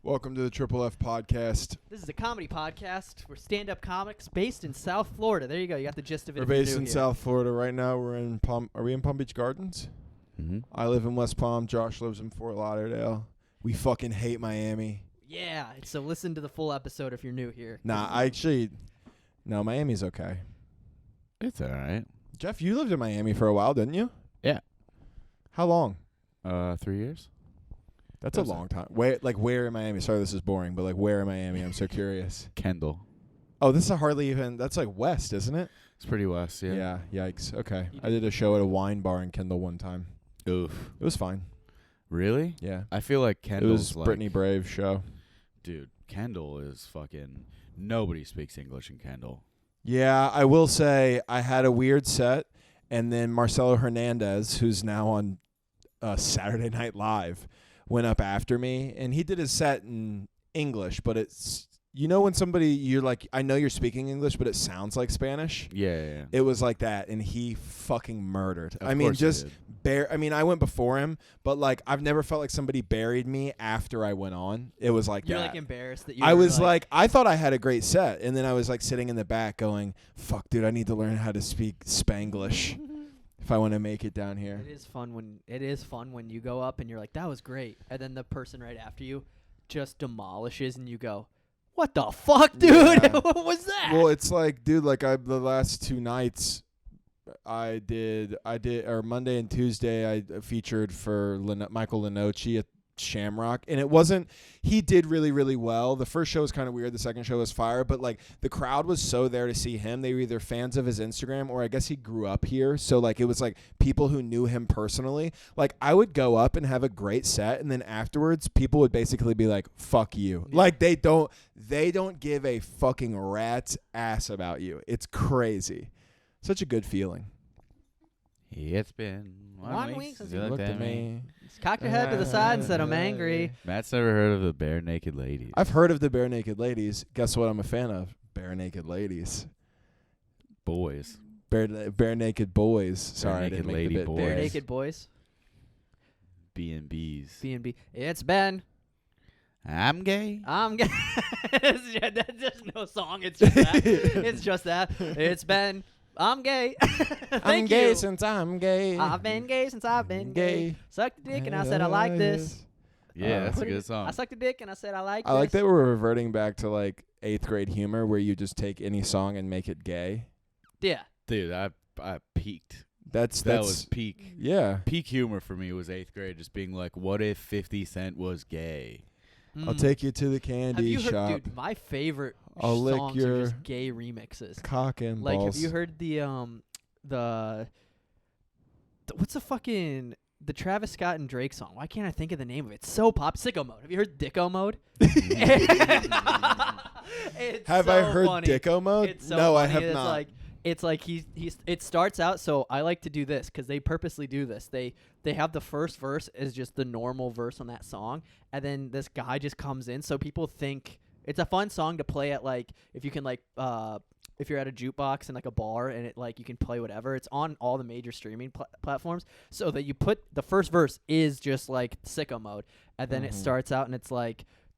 Welcome to the Triple F podcast. This is a comedy podcast. We're stand-up comics based in South Florida. There you go. You got the gist of it. We're based in South Florida right now. We're in Are we in Palm Beach Gardens? Mm-hmm. I live in West Palm. Josh lives in Fort Lauderdale. We fucking hate Miami. Yeah. So listen to the full episode if you're new here. No, Miami's okay. It's all right. Jeff, you lived in Miami for a while, didn't you? Yeah. How long? 3 years. That's a long time. Where in Miami? Sorry, this is boring, but where in Miami? I'm so curious. Kendall. Oh, this is hardly even. That's west, isn't it? It's pretty west, yeah. Yeah. Yikes. Okay. I did a show at a wine bar in Kendall one time. Oof. It was fine. Really? Yeah. I feel like Kendall's It was Brittany Brave's show. Dude, Kendall is fucking. Nobody speaks English in Kendall. Yeah, I will say I had a weird set, and then Marcelo Hernandez, who's now on Saturday Night Live, went up after me, and he did his set in English, but it's, when somebody, you're like, I know you're speaking English, but it sounds like Spanish. Yeah. It was like that, and he fucking murdered. I went before him, but I've never felt like somebody buried me after I went on. It was like You're that. Embarrassed that you I was I thought I had a great set, and then I was sitting in the back going, fuck, dude, I need to learn how to speak Spanglish if I want to make it down here. It is fun when you go up and you're like, that was great, and then the person right after you just demolishes, and you go, what the fuck, dude? Yeah. What was that? Well, it's the last two nights I did Monday and Tuesday I featured for Michael Lenoci at Shamrock, and he did really, really well. The first show was kind of weird. The second show was fire, but the crowd was so there to see him. They were either fans of his Instagram, or I guess he grew up here. So it was people who knew him personally. I would go up and have a great set, and then afterwards people would basically be like, fuck you. Yeah. They don't give a fucking rat's ass about you. It's crazy. Such a good feeling. It's been 1 week since you looked at me. Cock your head to the side and said, I'm angry. Matt's never heard of the Bare Naked Ladies. I've heard of the Bare Naked Ladies. Guess what I'm a fan of? Bare Naked Ladies. Boys. Bare Naked Boys. Sorry, I didn't make lady the bit. boys. Bare Naked Boys. B&B's. B&B. It's Ben. I'm gay. I'm gay. There's no song. It's just that. It's just that. It's Ben. I'm gay. I'm gay since I'm gay. I've been gay since I've been gay. Sucked the dick and I said I like this. Yeah, that's a good song. I sucked the dick and I said I like this. I like that we're reverting back to 8th grade humor where you just take any song and make it gay. Yeah. Dude, I peaked. That was peak. Yeah. Peak humor for me was 8th grade, just being like, what if 50 Cent was gay? I'll take you to the candy shop. Have you heard, dude, my favorite I'll lick songs your are just gay remixes. Cock and balls. Have you heard the what's the Travis Scott and Drake song? Why can't I think of the name of it? It's so pop. Sicko Mode. Have you heard Dicko Mode? Have I heard funny. Dicko Mode? It's so no, funny. I have not. It starts out, so I like to do this because they purposely do this. They have the first verse as just the normal verse on that song, and then this guy just comes in, so people think it's a fun song to play at if you can if you're at a jukebox in a bar and it you can play whatever. It's on all the major streaming platforms, so that you put the first verse is just Sicko Mode, and then it starts out and it's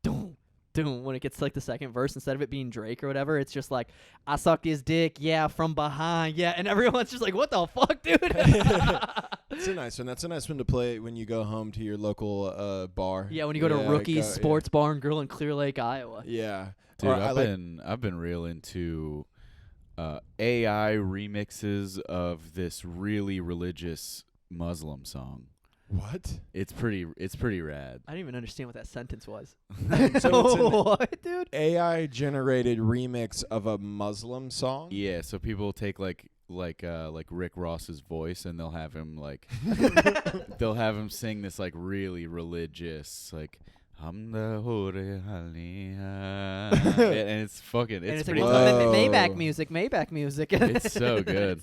doom. When it gets to the second verse, instead of it being Drake or whatever, it's just I sucked his dick, yeah, from behind, yeah, and everyone's just what the fuck, dude? That's a nice one. That's a nice one to play when you go home to your local bar. Yeah, when you go to Rookie's Sports Bar and Grill in Clear Lake, Iowa. Yeah, dude, I've been real into AI remixes of this really religious Muslim song. What? It's pretty rad. I didn't even understand what that sentence was. What, dude? AI generated remix of a Muslim song? Yeah, so people take like Rick Ross's voice, and they'll have him they'll have him sing this really religious I'm the Hore Haliha. And it's fucking it's pretty Maybach music. It's so good.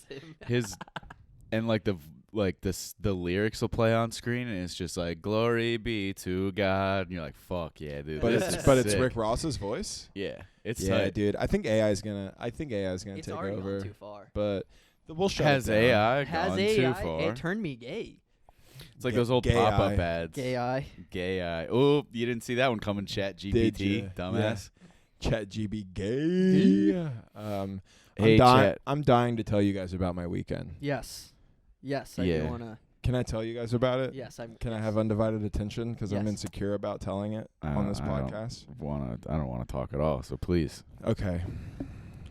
The lyrics will play on screen, and it's just glory be to God, and you're like, fuck yeah, dude. But it's Rick Ross's voice. Yeah, it's tight. Dude. I think AI is gonna take over. Gone too far. But we'll shut Has it down. AI gone too far? It turned me gay. It's like those old Gay pop-up eye. ads. Gay eye. Gay eye. Oh, you didn't see that one coming, Chat Did GPT, ya? dumbass. Chat GB gay. Hey, Chat. I'm dying to tell you guys about my weekend. Yes. Yes. I Yeah. do wanna. Can I tell you guys about it? Yes. Can I have undivided attention? Because I'm Yes. insecure about telling it on this podcast. I don't want to talk at all, so please. Okay.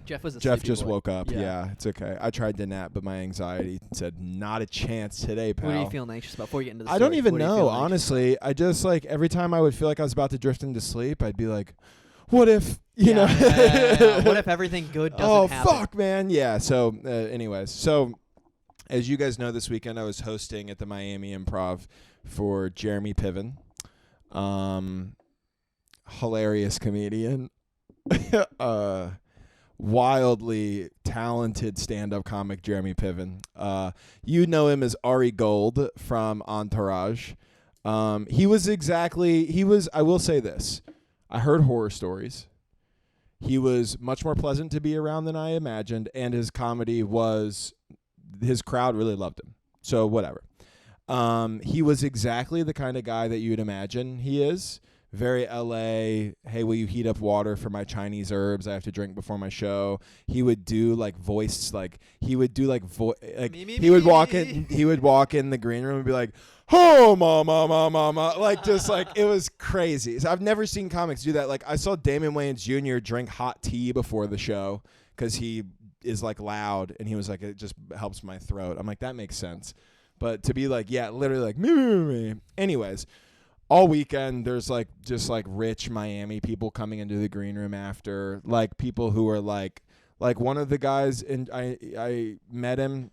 Jeff was a Jeff sleepy just boy. woke up. Yeah. Yeah, it's okay. I tried to nap, but my anxiety said not a chance today, pal. What are you feeling anxious about before you get into the I don't story? even What are you know, feeling anxious honestly. I just like every time I would feel like I was about to drift into sleep, I'd be like, what if, about? you know? Yeah. What if everything good doesn't Oh, happen? fuck, man. Yeah. So, anyways, so as you guys know, this weekend I was hosting at the Miami Improv for Jeremy Piven. Hilarious comedian. Wildly talented stand-up comic Jeremy Piven. You know him as Ari Gold from Entourage. I will say this. I heard horror stories. He was much more pleasant to be around than I imagined, and his comedy his crowd really loved him. So whatever. He was exactly the kind of guy that you'd imagine he is. Very LA. Hey, will you heat up water for my Chinese herbs I have to drink before my show? He would do like voice, like he would do like he would walk in the green room and be like, "Oh, mama," like just like it was crazy. So I've never seen comics do that. Like I saw Damon Wayans Jr. drink hot tea before the show because he is like loud, and he was like, it just helps my throat. I'm like, that makes sense. But to be like, yeah, literally like me. Anyways. All weekend, there's like just like rich Miami people coming into the green room after, like people who are like one of the guys, and I met him,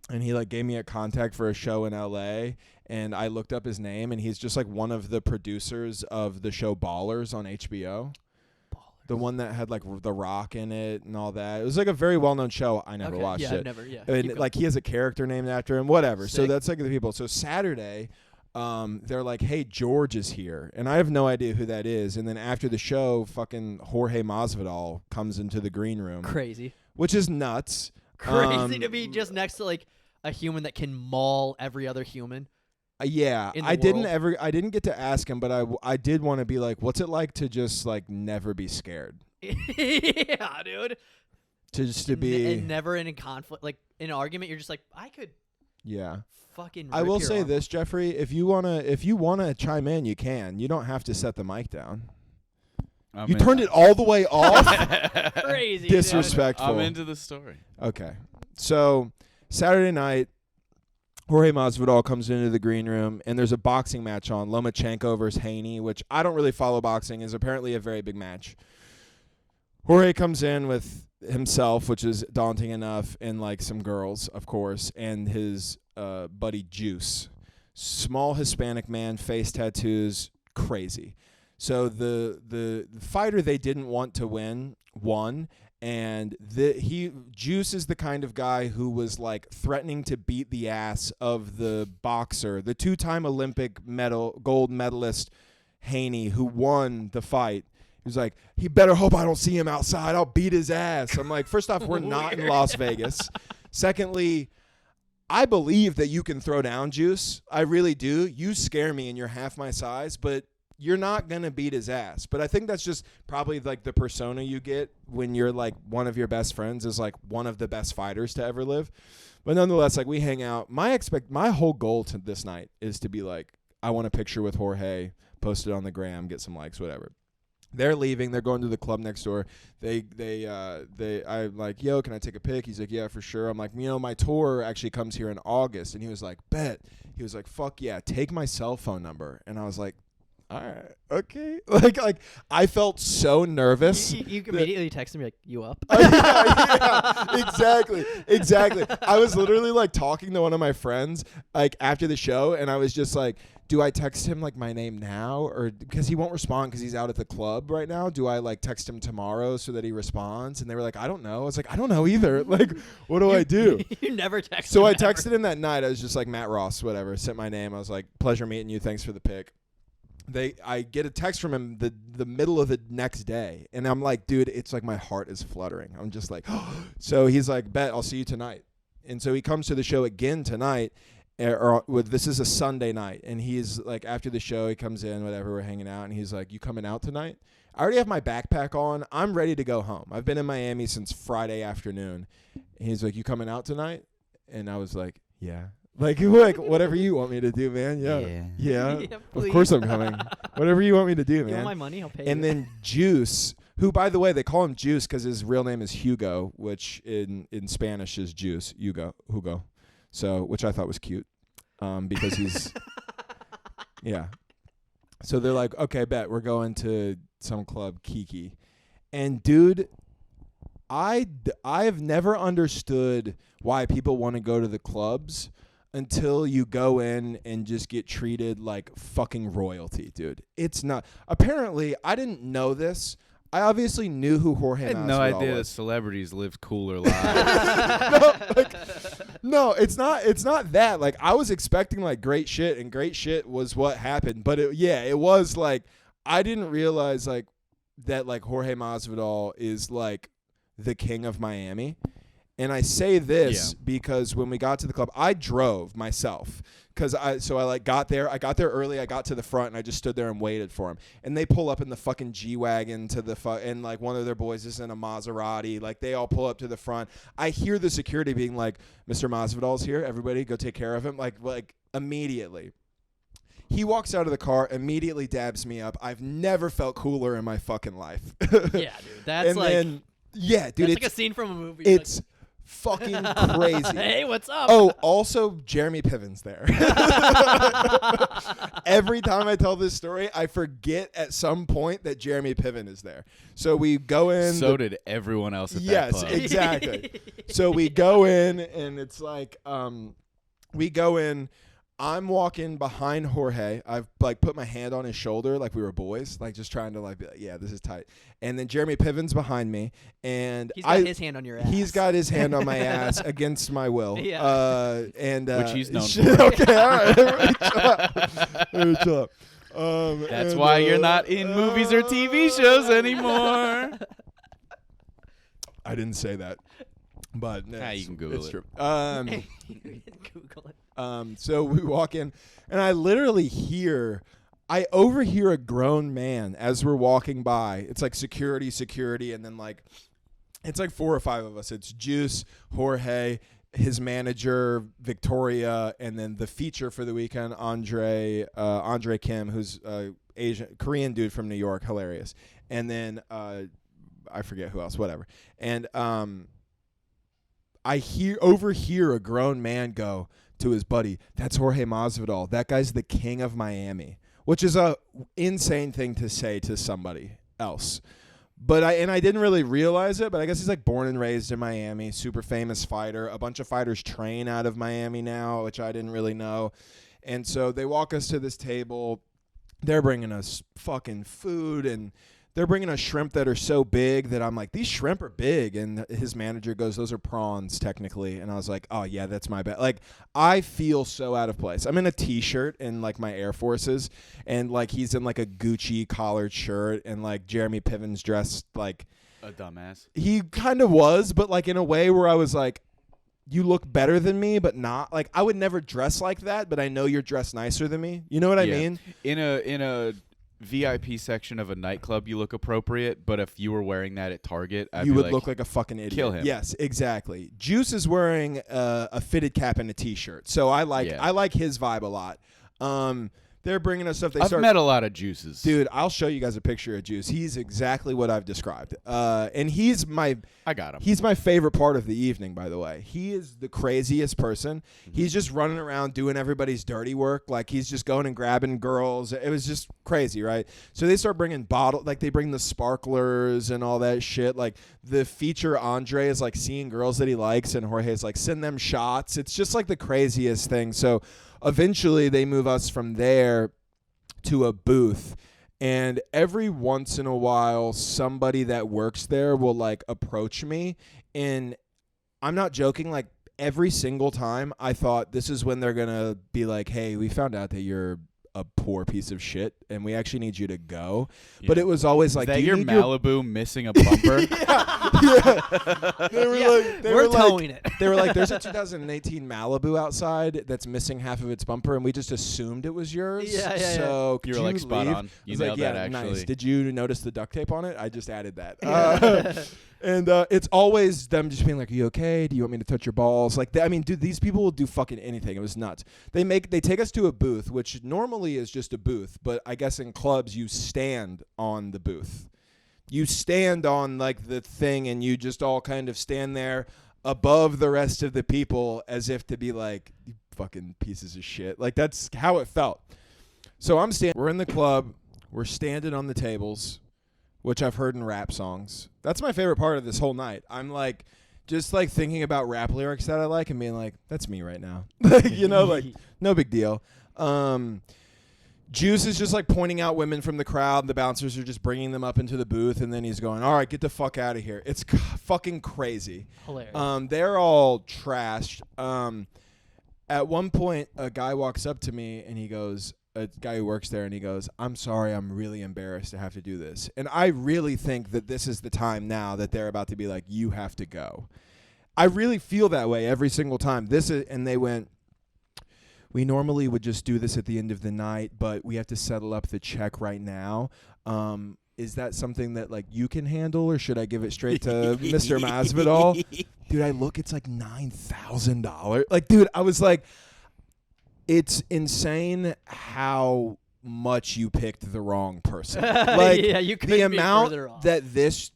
and he like gave me a contact for a show in LA, and I looked up his name, and he's just like one of the producers of the show Ballers on HBO. The one that had like The Rock in it and all that. It was like a very well-known show. I never watched yeah, it. I've never, yeah. And like he has a character named after him, whatever. So Sick. that's like the people. So Saturday, they're like, hey, George is here. And I have no idea who that is. And then after the show, fucking Jorge Masvidal comes into the green room. Crazy. Which is nuts. Crazy to be just next to like a human that can maul every other human. Yeah, in the I world. didn't get to ask him, but I did want to be like, what's it like to just like never be scared? Yeah, dude. To be and never in a conflict, like in an argument, you're just like, I could yeah. fucking. I rip will your say arm this, Jeffrey, if you wanna chime in, you can. You don't have to set the mic down. You turned it all the way off? off. Crazy. dude. Disrespectful. I'm into the story. Okay. So Saturday night, Jorge Masvidal comes into the green room, and there's a boxing match on, Lomachenko versus Haney, which I don't really follow boxing, is apparently a very big match. Jorge comes in with himself, which is daunting enough, and like some girls, of course, and his buddy Juice. Small Hispanic man, face tattoos, crazy. So the fighter they didn't want to win won, and Juice is the kind of guy who was like threatening to beat the ass of the boxer, the two-time Olympic gold medalist Haney, who won the fight. He was like, he better hope I don't see him outside. I'll beat his ass. I'm like, first off, we're not in Las Vegas. Secondly, I believe that you can throw down, Juice. I really do. You scare me, and you're half my size, but you're not going to beat his ass. But I think that's just probably like the persona you get when you're like one of your best friends is like one of the best fighters to ever live. But nonetheless, like we hang out. My whole goal to this night is to be like, I want a picture with Jorge, post it on the gram, get some likes, whatever. They're leaving. They're going to the club next door. I'm like, yo, can I take a pic? He's like, yeah, for sure. I'm like, my tour actually comes here in August. And he was like, bet. He was like, fuck yeah, take my cell phone number. And I was like, all right, okay. Like I felt so nervous. You immediately texted me like, you up? Yeah, exactly. I was literally like talking to one of my friends like after the show, and I was just like, do I text him like my name now, or because he won't respond because he's out at the club right now? Do I like text him tomorrow so that he responds? And they were like, I don't know. I was like, I don't know either. Like, what do I do? You never texted. So him I ever. texted him that night. I was just like, Matt Ross, whatever. Sent my name. I was like, pleasure meeting you. Thanks for the pic. I get a text from him the middle of the next day, and I'm like, dude, it's like my heart is fluttering. I'm just like, so he's like, bet I'll see you tonight. And so he comes to the show again tonight, this is a Sunday night, and he's like, after the show, he comes in, whatever, we're hanging out, and he's like, you coming out tonight? I already have my backpack on. I'm ready to go home. I've been in Miami since Friday afternoon. And he's like, you coming out tonight? And I was like, yeah. Like whatever you want me to do, man. Yeah. Yeah, Of course I'm coming. Whatever you want me to do, man. You want my money? I'll pay And you. then Juice, who, by the way, they call him Juice because his real name is Hugo, which in Spanish is Juice. Hugo. So, which I thought was cute, because he's, yeah. So they're like, okay, bet we're going to some club, Kiki, and dude, I have never understood why people want to go to the clubs until you go in and just get treated like fucking royalty, dude. It's not. Apparently, I didn't know this. I obviously knew who Jorge I had Masvidal no idea that was. celebrities live cooler lives. No, it's not that. Like, I was expecting like great shit, and great shit was what happened. But it was like, I didn't realize like that like Jorge Masvidal is like the king of Miami. And I say this because when we got to the club, I drove myself because I got there early. I got to the front and I just stood there and waited for him. And they pull up in the fucking G-Wagon and like one of their boys is in a Maserati. Like they all pull up to the front. I hear the security being like, Mr. Masvidal's here. Everybody go take care of him. Like immediately. He walks out of the car, immediately dabs me up. I've never felt cooler in my fucking life. Yeah, dude. That's and like, then, yeah, dude, that's like a scene from a movie. It's fucking crazy. Hey, what's up? Oh, also Jeremy Piven's there. Every time I tell this story, I forget at some point that Jeremy Piven is there. So we go in. So did everyone else at that Yes, club. exactly. So we go in, and it's like, we go in. I'm walking behind Jorge. I've like put my hand on his shoulder like we were boys, like just trying to like be like, yeah, this is tight. And then Jeremy Piven's behind me, and He's got his hand on your ass. He's got his hand on my ass against my will. Yeah. Which he's known for. Okay, all right. Everybody chill up. That's why you're not in movies or TV shows anymore. I didn't say that, but you can Google it's it. true. Google it. So we walk in, and I literally I overhear a grown man as we're walking by. It's like security, and then like, it's like 4 or 5 of us. It's Juice, Jorge, his manager, Victoria, and then the feature for the weekend, Andre Kim, who's Korean dude from New York, hilarious. And then I forget who else, whatever. And I overhear a grown man go to his buddy, that's Jorge Masvidal. That guy's the king of Miami, which is a insane thing to say to somebody else. But I didn't really realize it, but I guess he's like born and raised in Miami, super famous fighter. A bunch of fighters train out of Miami now, which I didn't really know. And so they walk us to this table. They're bringing us fucking food, and they're bringing us shrimp that are so big that I'm like, these shrimp are big. And his manager goes, those are prawns technically. And I was like, oh yeah, that's my bad. Like, I feel so out of place. I'm in a t-shirt and like my Air Forces, and like he's in like a Gucci collared shirt, and like Jeremy Piven's dressed like a dumbass. He kind of was, but like in a way where I was like, you look better than me, but not like, I would never dress like that, but I know you're dressed nicer than me. You know what I mean? In a VIP section of a nightclub, you look appropriate, but if you were wearing that at Target, you would look like a fucking idiot. Kill him. Yes, exactly. Juice is wearing a fitted cap and a t-shirt, so I like his vibe a lot. They're bringing us stuff. I've met a lot of Juices. Dude, I'll show you guys a picture of Juice. He's exactly what I've described. And he's my favorite part of the evening, by the way. He is the craziest person. Mm-hmm. He's just running around doing everybody's dirty work. Like, he's just going and grabbing girls. It was just crazy, right? So they start bringing they bring the sparklers and all that shit. Like, the feature Andre is like seeing girls that he likes, and Jorge's like, send them shots. It's just like the craziest thing. So eventually they move us from there to a booth, and every once in a while somebody that works there will like approach me, and I'm not joking, like every single time I thought this is when they're gonna be like, hey, we found out that you're a poor piece of shit, and we actually need you to go. Yeah. But it was always like, is that do your you Malibu missing a bumper? yeah. They were we're towing it. They were like, there's a 2018 Malibu outside that's missing half of its bumper, and we just assumed it was yours. Yeah. So could you were like spot leave? on. You I was nailed like, yeah, that actually. nice. Did you notice the duct tape on it? I just added that. And it's always them just being like, "Are you okay? Do you want me to touch your balls?" Like, I mean, dude, these people will do fucking anything. It was nuts. They take us to a booth, which normally is just a booth, but I guess in clubs you stand on the booth. You stand on like the thing, and you just all kind of stand there above the rest of the people, as if to be like, "You fucking pieces of shit." Like that's how it felt. So we're in the club. We're standing on the tables, which I've heard in rap songs. That's my favorite part of this whole night. I'm like, just like thinking about rap lyrics that I like and being like, that's me right now. You know, like, no big deal. Juice is just like pointing out women from the crowd. The bouncers are just bringing them up into the booth, and then he's going, all right, get the fuck out of here. It's fucking crazy. Hilarious. They're all trashed. At one point, a guy walks up to me, and he goes, a guy who works there, and he goes, I'm sorry, I'm really embarrassed to have to do this. And I really think that this is the time now that they're about to be like, you have to go. I really feel that way every single time. And they went, we normally would just do this at the end of the night, but we have to settle up the check right now. Is that something that like you can handle, or should I give it straight to Mr. Masvidal? Dude, I look, it's like $9,000. Like, dude, I was like, it's insane how much you picked the wrong person. Like, yeah, you the amount that this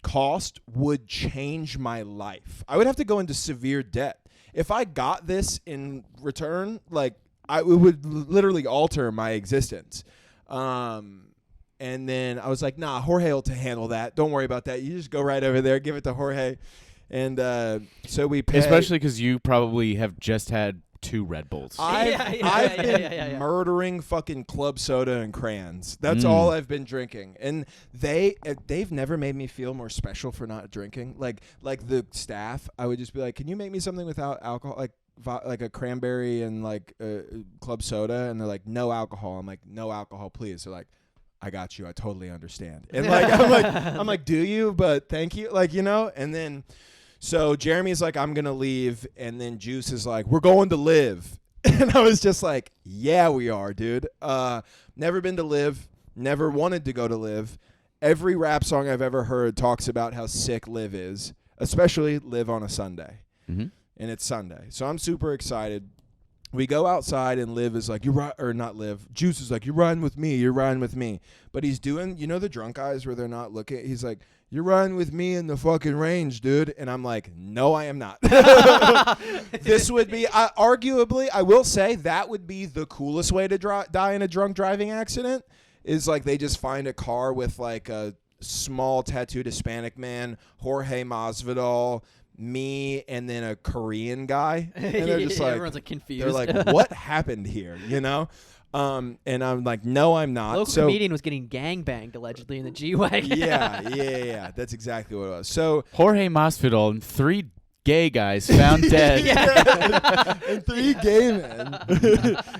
cost would change my life. I would have to go into severe debt. If I got this in return, like, it would literally alter my existence. And then I was like, nah, Jorge will handle that. Don't worry about that. You just go right over there, give it to Jorge. And so we pay. Especially because you probably have just had 2 Red Bulls. I've been murdering fucking club soda and crayons. That's all I've been drinking. And they've never made me feel more special for not drinking. Like the staff, I would just be like, can you make me something without alcohol? Like a cranberry and like club soda. And they're like, no alcohol. I'm like, no alcohol, please. They're like, I got you. I totally understand. And like, I'm like, do you? But thank you. Like, you know, and then. So Jeremy's like, I'm going to leave. And then Juice is like, we're going to Live. And I was just like, yeah, we are, dude. Never been to Live. Never wanted to go to Live. Every rap song I've ever heard talks about how sick Live is, especially Live on a Sunday. Mm-hmm. And it's Sunday. So I'm super excited. We go outside, and Liv is like, or not Liv. Juice is like, you're riding with me. You're riding with me. But he's doing, you know, the drunk guys where they're not looking. He's like, you're riding with me in the fucking range, dude. And I'm like, no, I am not. This would be, arguably, I will say that would be the coolest way to die in a drunk driving accident, is like they just find a car with like a small tattooed Hispanic man, Jorge Masvidal, me, and then a Korean guy. And they're just like, everyone's like confused. They're like, what happened here? You know? And I'm like, no, I'm not. Local comedian was getting gangbanged allegedly in the G-Wagon. Yeah. That's exactly what it was. So Jorge Masvidal and 3 gay guys found dead. And 3 gay men.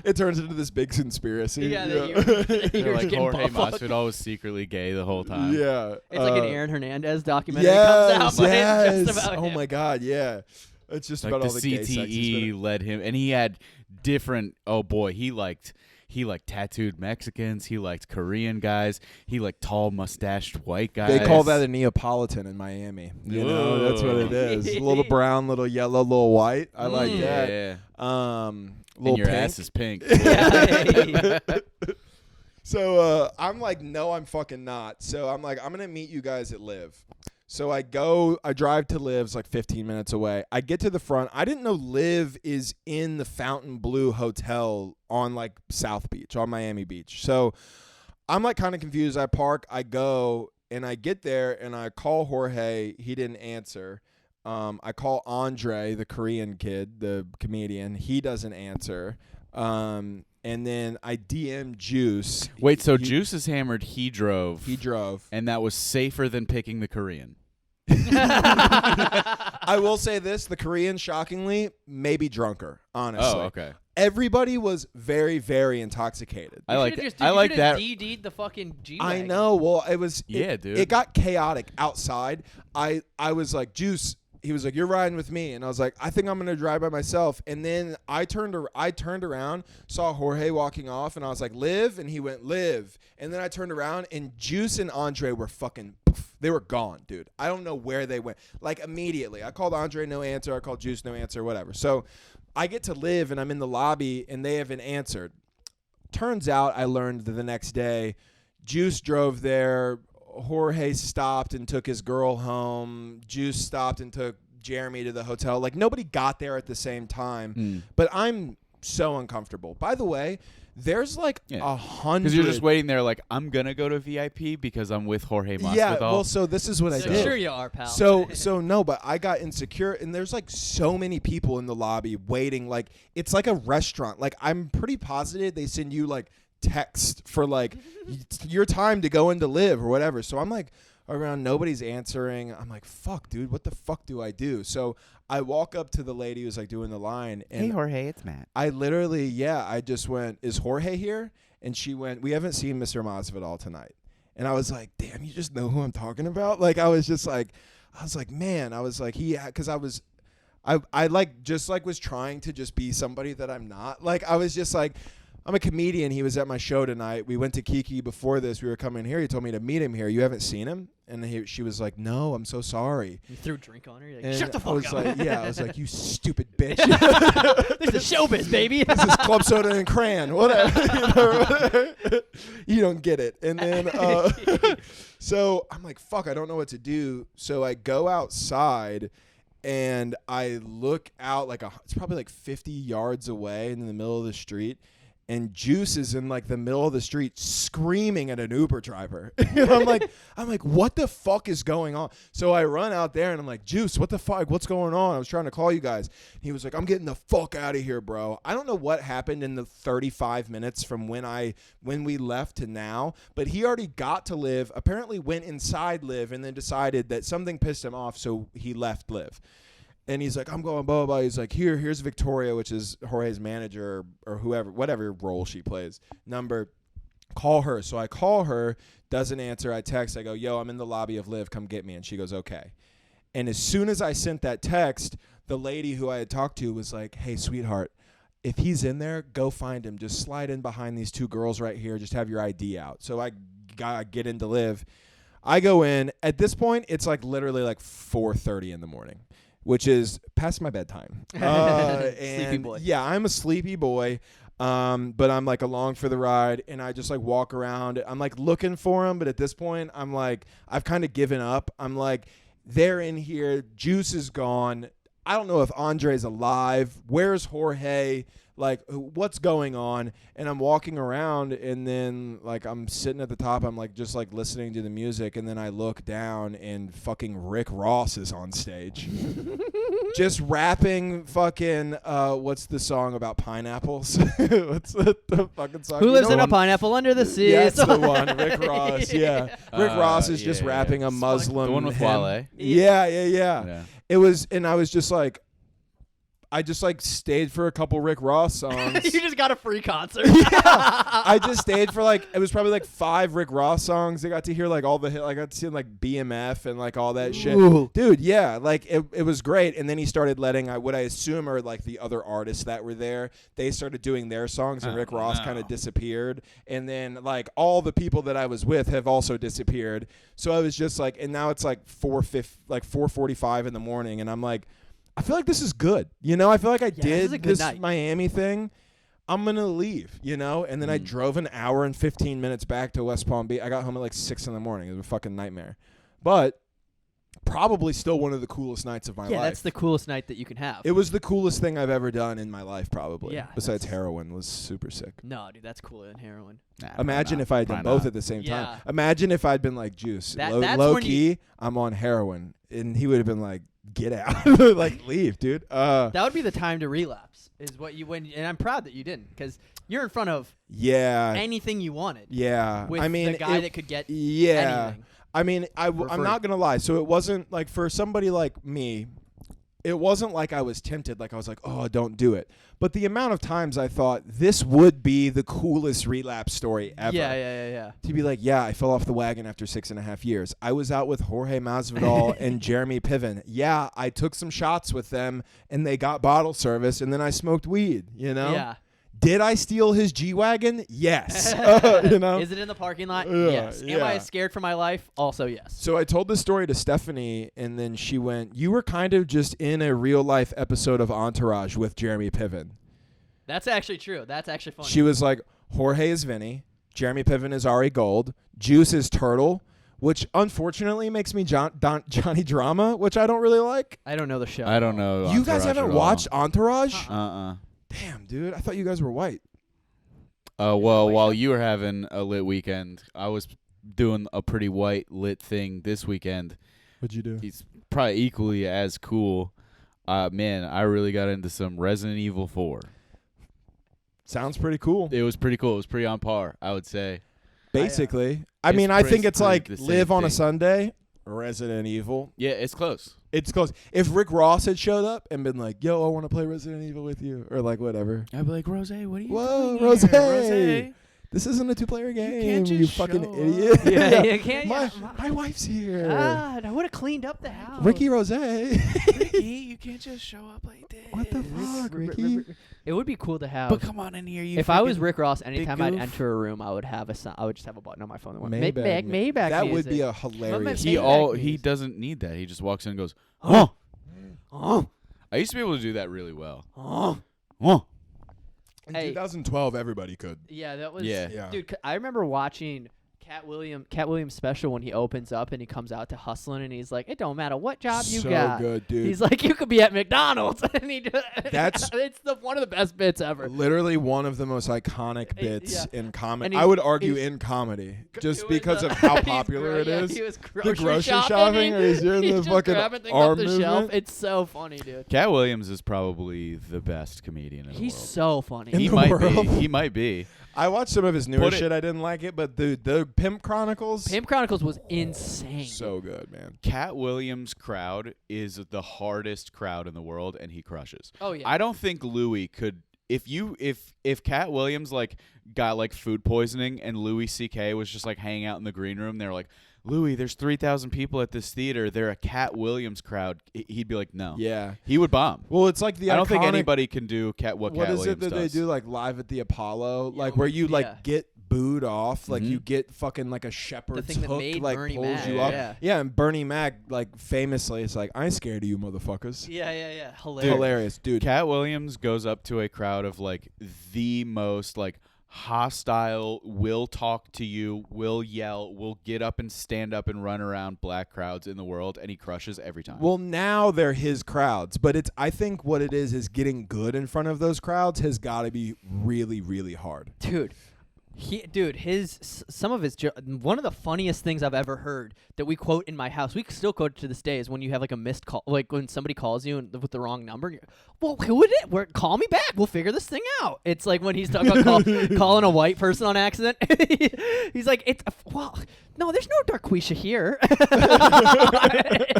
It turns into this big conspiracy. Yeah, They're like getting Jorge buffed. Masvidal was secretly gay the whole time. Yeah. It's like an Aaron Hernandez documentary that comes out, but it's just about him. Oh my God, yeah. It's just Like about the all the gay sex. CTE led him, and he had different. Oh boy, he liked tattooed Mexicans. He liked Korean guys. He liked tall mustached white guys. They call that a Neapolitan in Miami. You know, that's what it is. A little brown, little yellow, little white. I like that. Yeah. Little and your pink. ass is pink. So I'm like, no, I'm fucking not. So I'm like, I'm going to meet you guys at Live. So I drive to Liv's like 15 minutes away. I get to the front. I didn't know Live is in the Fontainebleau Hotel on like South Beach, on Miami Beach. So I'm like kind of confused. I park, I go, and I get there and I call Jorge. He didn't answer. I call Andre, the Korean kid, the comedian. He doesn't answer. And then I DM Juice. Wait, so Juice is hammered. He drove. And that was safer than picking the Korean. I will say this. The Korean, shockingly, maybe drunker, honestly. Oh, okay. Everybody was very, very intoxicated. I like Just, I like that. DD'd the fucking G. I know. Well, it was. Yeah, dude. It got chaotic outside. I was like, Juice. He was like, "You're riding with me," and I was like, "I think I'm gonna drive by myself." And then I turned around, saw Jorge walking off, and I was like, "Live," and he went, "Live." And then I turned around, and Juice and Andre were fucking. They were gone, dude. I don't know where they went. Like immediately, I called Andre, no answer. I called Juice, no answer. Whatever. So I get to Live, and I'm in the lobby, and they haven't answered. Turns out, I learned the next day, Juice drove there. Jorge stopped and took his girl home. Juice stopped and took Jeremy to the hotel. Like, nobody got there at the same time. But I'm so uncomfortable. By the way, there's like 100. Because you're just waiting there like, I'm going to go to VIP because I'm with Jorge Masvidal. Yeah, well, so this is what I did. Sure you are, pal. So no, but I got insecure, and there's like so many people in the lobby waiting. Like, it's like a restaurant. Like, I'm pretty positive they send you like text for like your time to go in to Live or whatever. So I'm like around, nobody's answering. I'm like, fuck, dude, what the fuck do I do? So I walk up to the lady who's like doing the line, and hey Jorge, it's Matt. I literally, I just went, is Jorge here? And she went, we haven't seen Mr. Masvidal tonight. And I was like, damn, you just know who I'm talking about? Like, I was like, man, because I like just like was trying to just be somebody that I'm not. Like, I was just like, I'm a comedian. He was at my show tonight. We went to Kiki before this. We were coming here. He told me to meet him here. You haven't seen him? And she was like, no, I'm so sorry. You threw a drink on her? You're like, And shut the fuck I was up. like, I was like, you stupid bitch. This is showbiz, baby. This is club soda and crayon. Whatever. You don't get it. And then, so I'm like, fuck, I don't know what to do. So I go outside and I look out it's probably like 50 yards away in the middle of the street. And Juice is in like the middle of the street screaming at an Uber driver. And I'm like, what the fuck is going on? So I run out there and I'm like, Juice, what the fuck? What's going on? I was trying to call you guys. He was like, I'm getting the fuck out of here, bro. I don't know what happened in the 35 minutes from when we left to now, but he already got to Live, apparently went inside Live, and then decided that something pissed him off, so he left Live. And he's like, I'm going, blah, blah, blah. He's like, here's Victoria, which is Jorge's manager or whoever, whatever role she plays. Number, call her. So I call her, doesn't answer. I text. I go, yo, I'm in the lobby of Live. Come get me. And she goes, okay. And as soon as I sent that text, the lady who I had talked to was like, hey, sweetheart, if he's in there, go find him. Just slide in behind these two girls right here. Just have your ID out. So I get into Live. I go in. At this point, it's like literally like 4:30 in the morning, which is past my bedtime. Sleepy boy. Yeah, I'm a sleepy boy, but I'm like along for the ride, and I just like walk around. I'm like looking for him, but at this point, I'm like, I've kind of given up. I'm like, they're in here. Juice is gone. I don't know if Andre's alive. Where's Jorge? Like, what's going on? And I'm walking around, and then like I'm sitting at the top. I'm like just like listening to the music, and then I look down, and fucking Rick Ross is on stage, just rapping. Fucking what's the song about pineapples? What's the fucking song? Who lives in a pineapple under the sea? Yeah, that's the one. Rick Ross. Yeah, Rick Ross is just rapping a Muslim. The one with hymn. Wale. Yeah. It was, and I was just like, I just like stayed for a couple Rick Ross songs. You just got a free concert. Yeah, I just stayed for like, it was probably like 5 Rick Ross songs. I got to hear like all the hit. I got to see like BMF and like all that shit. Dude, yeah, like it was great. And then he started letting what I assume are like the other artists that were there. They started doing their songs, and Rick Ross kind of disappeared. And then like all the people that I was with have also disappeared. So I was just like, and now it's like 4:45 in the morning, and I'm like, I feel like this is good. You know, I feel like I did this Miami thing. I'm going to leave, you know? And then I drove an hour and 15 minutes back to West Palm Beach. I got home at like 6 in the morning. It was a fucking nightmare. But probably still one of the coolest nights of my life. Yeah, that's the coolest night that you can have. It was the coolest thing I've ever done in my life, probably. Yeah. Besides heroin was super sick. No, dude, that's cooler than heroin. Nah, Imagine if I had done both at the same time. Imagine if I'd been like Juice. That's low when key, I'm on heroin. And he would have been like, get out. Like, leave, dude. That would be the time to relapse, is what you and I'm proud that you didn't, because you're in front of anything you wanted. Yeah. With I mean, the guy that could get anything. I mean, I'm free. not going to lie. So it wasn't like, for somebody like me, It wasn't like I was tempted, like I was like, oh, don't do it. But the amount of times I thought this would be the coolest relapse story ever. Yeah. To be like, yeah, I fell off the wagon after 6.5 years. I was out with Jorge Masvidal and Jeremy Piven. Yeah, I took some shots with them, and they got bottle service, and then I smoked weed, you know? Yeah. Did I steal his G-Wagon? Yes. You know? Is it in the parking lot? Yeah, Yes. Am I yeah. scared for my life? Also, yes. So I told this story to Stephanie, and then she went, you were kind of just in a real-life episode of Entourage with Jeremy Piven. That's actually true. That's actually funny. She was like, Jorge is Vinny, Jeremy Piven is Ari Gold, Juice is Turtle, which unfortunately makes me Johnny Drama, which I don't really like. I don't know the show. I don't know. You guys Entourage haven't at all. watched Entourage? Damn, dude. I thought you guys were white. Well, while you were having a lit weekend, I was doing a pretty white lit thing this weekend. What'd you do? He's probably equally as cool. Man, I really got into some Resident Evil 4. Sounds pretty cool. It was pretty cool. It was pretty on par, I would say. Basically. I It's mean, I think it's basically like the same live on a thing. Sunday, Resident Evil. Yeah, it's close. It's close. If Rick Ross had showed up and been like, yo, I want to play Resident Evil with you, or like whatever. I'd be like, Rose, what are you Whoa, doing Rose. here? This isn't a 2-player game, can't you just fucking show idiot. up. Yeah, you can't. My wife's here. I would have cleaned up the house. Ricky Rose. Ricky, you can't just show up like this. What the fuck, Ricky? It would be cool to have. But come on in here, you. If I was freaking- Rick Ross, anytime I'd goof. enter a room, I would have I would just have a button on my phone that went Maybach. Maybach That would music. be a hilarious. He He music. doesn't need that. He just walks in and goes, Oh. oh. I used to be able to do that really well. Oh. Oh. In Hey. 2012, everybody could. Yeah, that was. Yeah. Dude, I remember watching Cat Williams special when he opens up and he comes out to hustling and he's like, it don't matter what job you So got. good, dude. He's like, you could be at McDonald's, and he. That's- it's one of the best bits ever. Literally one of the most iconic Yeah. bits in comedy. And I he's- would argue he's- in comedy, just Doing because the- of how he's popular it is. He was The grocery shopping, shopping, or he's doing he's the just fucking grabbing things arm off the shelf. movement. It's so funny, dude. Cat Williams is probably the best comedian in the He's world. so funny. In He the might world. be. He might be. I watched some of his newer Put it- shit. I didn't like it, but the Pimp Chronicles, Pimp Chronicles was insane. so good, man. Cat Williams' crowd is the hardest crowd in the world, and he crushes. Oh yeah. I don't think Louis could. If Cat Williams like got like food poisoning and Louis C.K. was just like hanging out in the green room, they're like, Louis, there's 3,000 people at this theater. They're a Cat Williams crowd. He'd be like, no. Yeah. He would bomb. Well, it's like the I don't think iconic- anybody can do what Cat What Williams is it that does. they do like live at the Apollo, Yeah, like where you yeah. like get booed off, like Mhm. you get fucking like a shepherd's thing that hook, made like Bernie pulls mad, you up. yeah. Yeah, and Bernie Mac, like famously, it's like I ain't scared of you, motherfuckers. Yeah. Hilarious, dude. Cat Williams goes up to a crowd of like the most like hostile, will talk to you, will yell, will get up and stand up and run around black crowds in the world, and he crushes every time. Well, now they're his crowds, but it's I think what it is getting good in front of those crowds has got to be really, really hard. Dude. Some of his one of the funniest things I've ever heard that we quote in my house, we still quote it to this day, is when you have like a missed call, like when somebody calls you with the wrong number. Well, who would it? Call me back. We'll figure this thing out. It's like when he's talking about calling a white person on accident. He's like, no, there's no Darquisha here.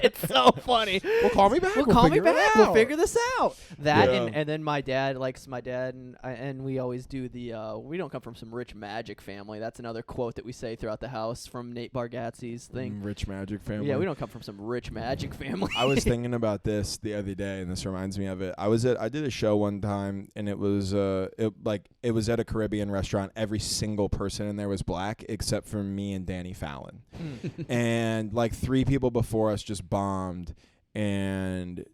It's so funny. Well, call me back. Well, call me figure it back. We'll out. figure this out. That Yeah. and then my dad likes my dad, and we always do the. We don't come from some rich magic family. That's another quote that we say throughout the house from Nate Bargatze's thing. Rich magic family. Yeah, we don't come from some rich magic family. I was thinking about this the other day, and this reminds me of it. I did a show one time, and it was it was at a Caribbean restaurant. Every single person in there was black except for me and Danny Fallon, and like 3 people before us just bombed, and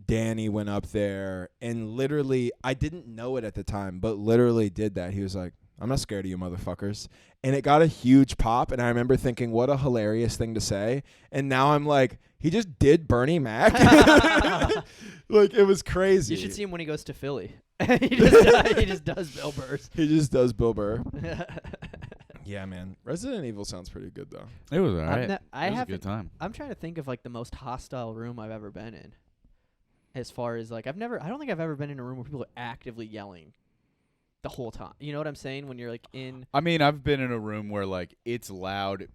Danny went up there and literally, I didn't know it at the time, but literally did that. He was like, I'm not scared of you motherfuckers. And it got a huge pop, and I remember thinking, what a hilarious thing to say. And now I'm like, he just did Bernie Mac. Like, it was crazy. You should see him when he goes to Philly. he just does Bill Burrs. He just does Bill Burr. Yeah, man. Resident Evil sounds pretty good, though. it was all right. not- I it was a haven't- good time. I'm trying to think of like the most hostile room I've ever been in. As far as like I don't think I've ever been in a room where people are actively yelling the whole time. You know what I'm saying? When you're like in I mean, I've been in a room where like it's loud.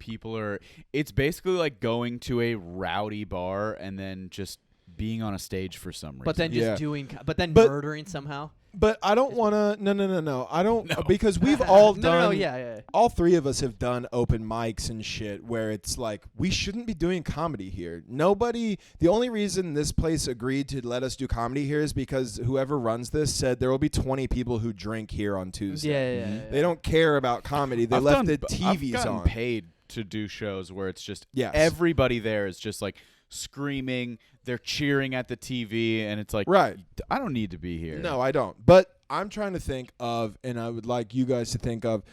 It's basically like going to a rowdy bar and then just being on a stage for some reason. But then Yeah. just but then But- murdering somehow. But I don't want to. No. I don't No. because we've all done. No, yeah. All three of us have done open mics and shit where it's like we shouldn't be doing comedy here. Nobody. The only reason this place agreed to let us do comedy here is because whoever runs this said there will be 20 people who drink here on Tuesday. Yeah. They don't care about comedy. They left the TVs I've gotten on. paid to do shows where it's just Yes. everybody there is just like screaming, they're cheering at the TV, and it's like, Right. I don't need to be here. No, I don't. But I'm trying to think of, and I would like you guys to think of,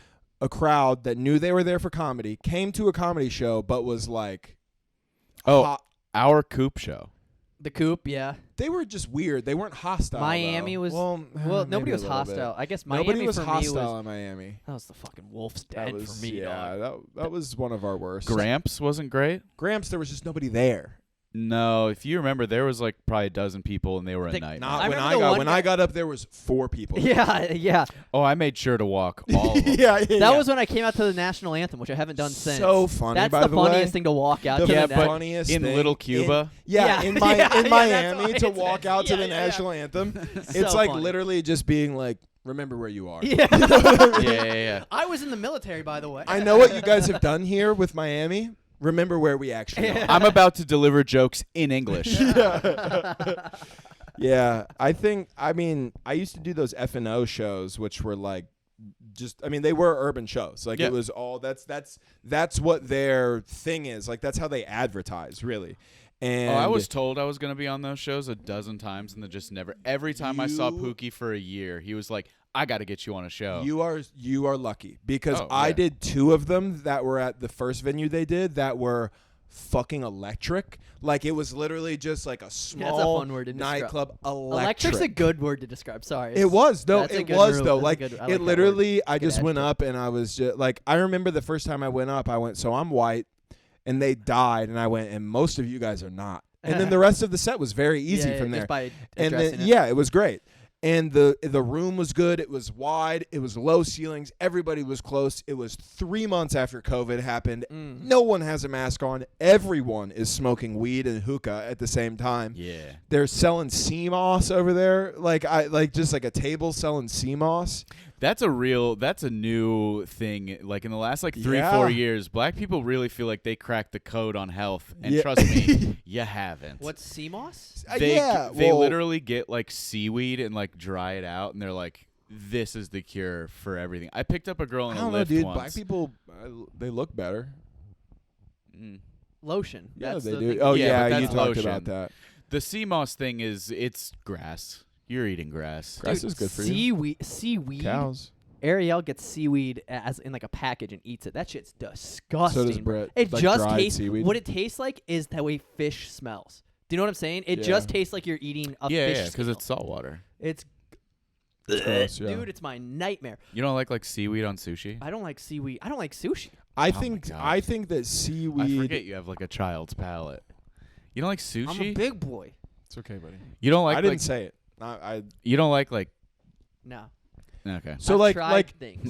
a crowd that knew they were there for comedy, came to a comedy show, but was like, Our Coop show. The Coop, yeah. they were just weird. They weren't hostile. Miami though. was well. nobody maybe a was little hostile. bit. I guess Miami Nobody was for hostile me in Miami. that was the fucking wolf's That den was for me, dog. that was one of our worst. Gramps wasn't great. Gramps, there was just nobody there. No, if you remember, there was like probably a dozen people, and they were a The- nightmare. Not I when remember I the got one when guy- I got up there was 4 people. Yeah. Oh, I made sure to walk all of them. yeah. That was when I came out to the national anthem, which I haven't done since. so funny. That's by the the funniest way. thing to walk out The to. Yeah, the but funniest in thing Little Cuba. in Yeah. in that's Miami why to it's walk there. out to Yeah, the yeah. national anthem. So It's like funny. literally just being like, remember where you are. Yeah. Yeah. I was in the military, by the way. I know what you guys have done here with Miami. Remember where we actually are. I'm about to deliver jokes in English. Yeah, I mean, I used to do those F&O shows, which were like, they were urban shows. Like Yeah. it was all that's what their thing is. Like that's how they advertise, really. And I was told I was going to be on those shows a dozen times, and then just never. Every time I saw You- Pookie for a year, he was like, I got to get you on a show. You are lucky because Oh, I yeah. did 2 of them that were at the first venue they did that were fucking electric. Like it was literally just like a small fun word to describe. nightclub. Electric's a good word to describe. Sorry. It was though. That's a It good was rule. though. That's a Like good- I like it that literally. word. I Good just went adjective. up and I was just like, I remember the first time I went up, I went, so I'm white, and they died, and I went, and most of you guys are not. And then the rest of the set was very easy Yeah, from there. just by And addressing then, it. it was great. And the room was good. It was wide. It was low ceilings. Everybody was close. It was 3 months after COVID happened. Mm. No one has a mask on. Everyone is smoking weed and hookah at the same time. Yeah. They're selling sea moss over there. Just like a table selling sea moss. That's a new thing. Like in the last 3-4 Yeah. years, black people really feel like they cracked the code on health. And Yeah. trust me, you haven't. What's sea moss? They literally get like seaweed and like dry it out, and they're like, this is the cure for everything. I picked up a girl in I a don't know, lift dude. once. Black people, they look better. Lotion. Yeah, That's they the do. thing. Oh Yeah, yeah, but you that's talked lotion. about that. The sea moss thing it's grass. You're eating grass. Grass Dude, is good for you. Seaweed. Cows. Ariel gets seaweed as in like a package and eats it. That shit's disgusting. So does Brett. It like just dried tastes. seaweed. What it tastes like is the way fish smells. Do you know what I'm saying? It Yeah. just tastes like you're eating a Yeah, fish. yeah, because scale. it's salt water. It's It's gross, yeah. dude. It's my nightmare. You don't like seaweed on sushi? I don't like seaweed. I don't like sushi. I Oh my think God. I think that I seaweed. forget you have like a child's palate. You don't like sushi? I'm a big boy. It's okay, buddy. You don't like I didn't say it. I You don't like No. okay. so I've like tried like things.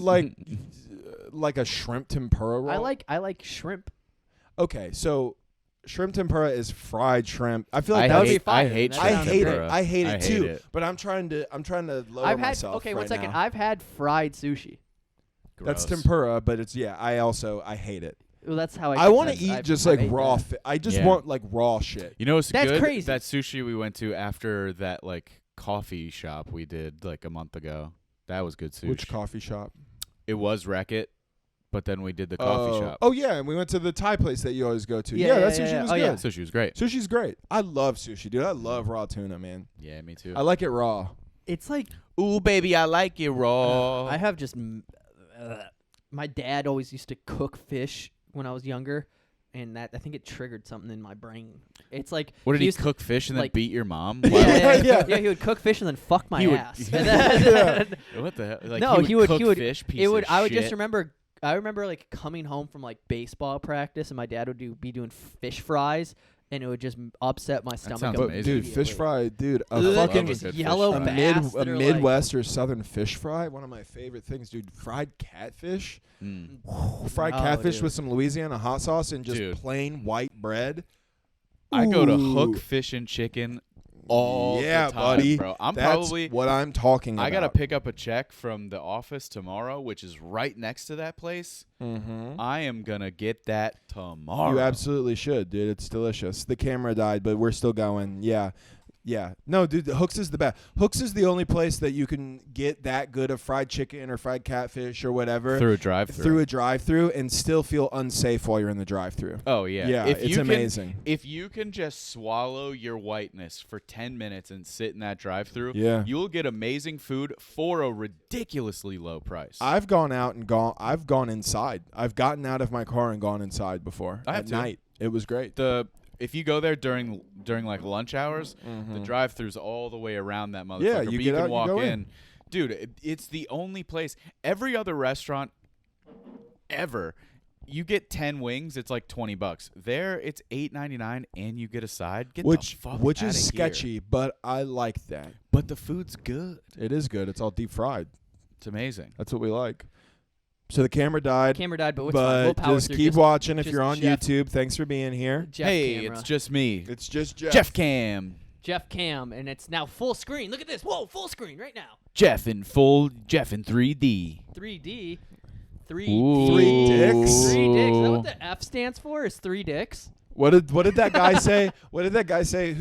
like a shrimp tempura roll. I like shrimp. Okay, so shrimp tempura is fried shrimp. I feel like I that would that's be fire. I hate That I shrimp sounds hate tempura. it. I hate it too. it. But I'm trying to lower I've had myself. okay. right One second. now. I've had fried sushi. That's Gross. tempura, but it's I hate it. Well, that's how I want to that's- eat I've- just I've like ate raw. that. I just Yeah. want like raw shit. You know what's That's good? crazy. That sushi we went to after that like coffee shop we did like a month ago. That was good sushi. Which coffee shop? It was Wreck-It, but then we did the coffee shop. Oh yeah, and we went to the Thai place that you always go to. Yeah, that yeah, sushi yeah. was Oh, good. yeah. Sushi was great. Sushi's great. I love sushi, dude. I love raw tuna, man. Yeah, me too. I like it raw. It's like Ooh, baby, I like it raw. I have just. My dad always used to cook fish when I was younger, and that I think it triggered something in my brain. It's like What did he used to- cook fish and then like- beat your mom? Yeah, Wow. Yeah. He would cook fish and then fuck my He would- ass. Yeah. And then- What the hell? Like, No, he would cook he would- fish. Piece it would. Of I would just shit. remember. I remember like coming home from like baseball practice, and my dad would be doing fish fries, and it would just upset my stomach. sounds But amazing. dude, fish fry, dude, a Ugh, fucking just good fish yellow fry. bass that are like- Midwest or Southern fish fry. One of my favorite things, dude. Fried catfish. Mm. Fried Oh, catfish dude. with some Louisiana hot sauce and just Dude. plain white bread. I go to Ooh. Hook Fish and Chicken all Yeah, the time, buddy. bro. I'm That's probably what I'm talking about. I gotta pick up a check from the office tomorrow, which is right next to that place. Mm-hmm. I am gonna get that tomorrow. You absolutely should, dude. It's delicious. The camera died, but we're still going. Yeah. Yeah. No, dude, Hooks is the best. Hooks is the only place that you can get that good of fried chicken or fried catfish or whatever through a drive-through. through a drive-through and still feel unsafe while you're in the drive-through. Oh yeah. Yeah, it's amazing. If you can just swallow your whiteness for 10 minutes and sit in that drive-through, Yeah. you'll get amazing food for a ridiculously low price. I've gone out and I've gone inside. I've gotten out of my car and gone inside before I have at too. night. It was great. If you go there during like lunch hours, Mm-hmm. the drive-through's all the way around that motherfucker. Yeah, you but get you can out, you walk go in. in. Dude, it's the only place. Every other restaurant ever, you get 10 wings, it's like $20. There, it's $8.99 and you get a side. Get the fuck which outta is here. sketchy, but I like that. But the food's good. It is good. It's all deep fried. It's amazing. That's what we like. So the camera died. Camera died, but it's fine. We'll But power just through. keep watching if just you're on Jeff- YouTube. Thanks for being here. Jeff Hey, camera. it's just me. It's just Jeff. Jeff Cam. Jeff Cam, and it's now full screen. Look at this. Whoa, full screen right now. Jeff in 3D. 3D. Ooh. 3 dicks. 3 dicks. Is that what the F stands for? Is 3 dicks? What did that guy say? What did that guy say?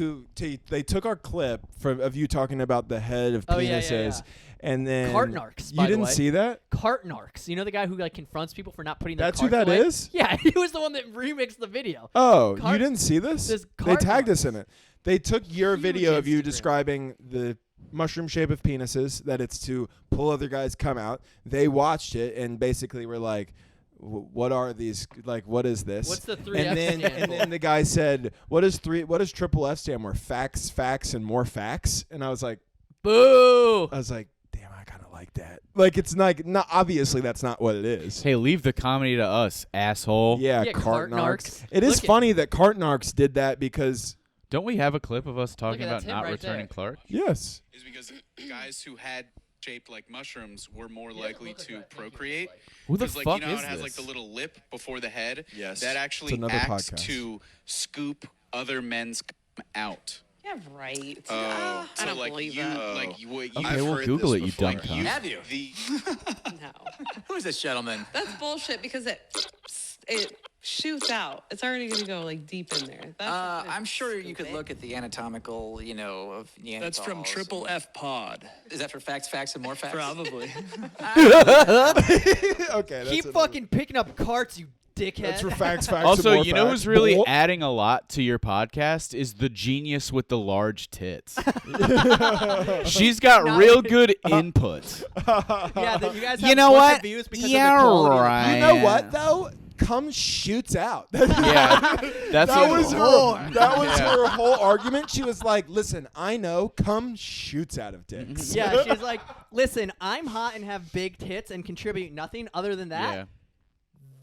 They took our clip of you talking about the head of Oh, yeah, penises, yeah. and then Cartnarks, You by the didn't way. see that? Cartnarks. You know the guy who like confronts people for not putting their That's who carts that away? is? Yeah, he was the one that remixed the video. Oh, Cart- you didn't see this? There's They tagged Cartnarks. us in it. They took your Huge video of you Instagram. describing the mushroom shape of penises, that it's to pull other guys come out. They watched it and basically were like, what are these? Like, what is this? What's the 3 and F then stand and for? then the guy said, what does triple F stand for? Facts, and more facts. And I was like, Boo! damn, I kind of like that. Like, it's not obviously that's not what it is. Hey, leave the comedy to us, asshole. Yeah, Yeah, Cartnarks. Cartnarks. It is Look at- funny that Cartnarks did that because Don't we have a clip of us talking that's about him not right returning there. Clark? yes. Is because guys who had shaped like mushrooms were more likely to procreate. Who the 'Cause, like, fuck you know is how it has this? like the little lip before the head? Yes. That It's actually another acts podcast. to scoop other men's out. Yeah, right. I I don't like believe you, that. like you, what you Okay, we'll heard Google this it, you before. dumb cunt. Have you? The No. Who is this gentleman? That's bullshit because it shoots out. It's already going to go like deep in there. That's I'm sure you could look at the anatomical, of Neanderthals. That's from Triple F Pod. Is that for facts, and more facts? Probably. Okay. Keep fucking picking up carts, you dickhead. That's for facts. and Also, more you know facts. who's really Bull. adding a lot to your podcast is the genius with the large tits. She's got Not real even- good input. Yeah, you guys have You know bunch what? of views because Yeah, of the quality of the right. You know what though? Cum shoots out. Yeah, that's That what was her whole argument. She was like, "Listen, I know cum shoots out of dicks." Yeah, she's like, listen, I'm hot and have big tits and contribute nothing other than that. Yeah.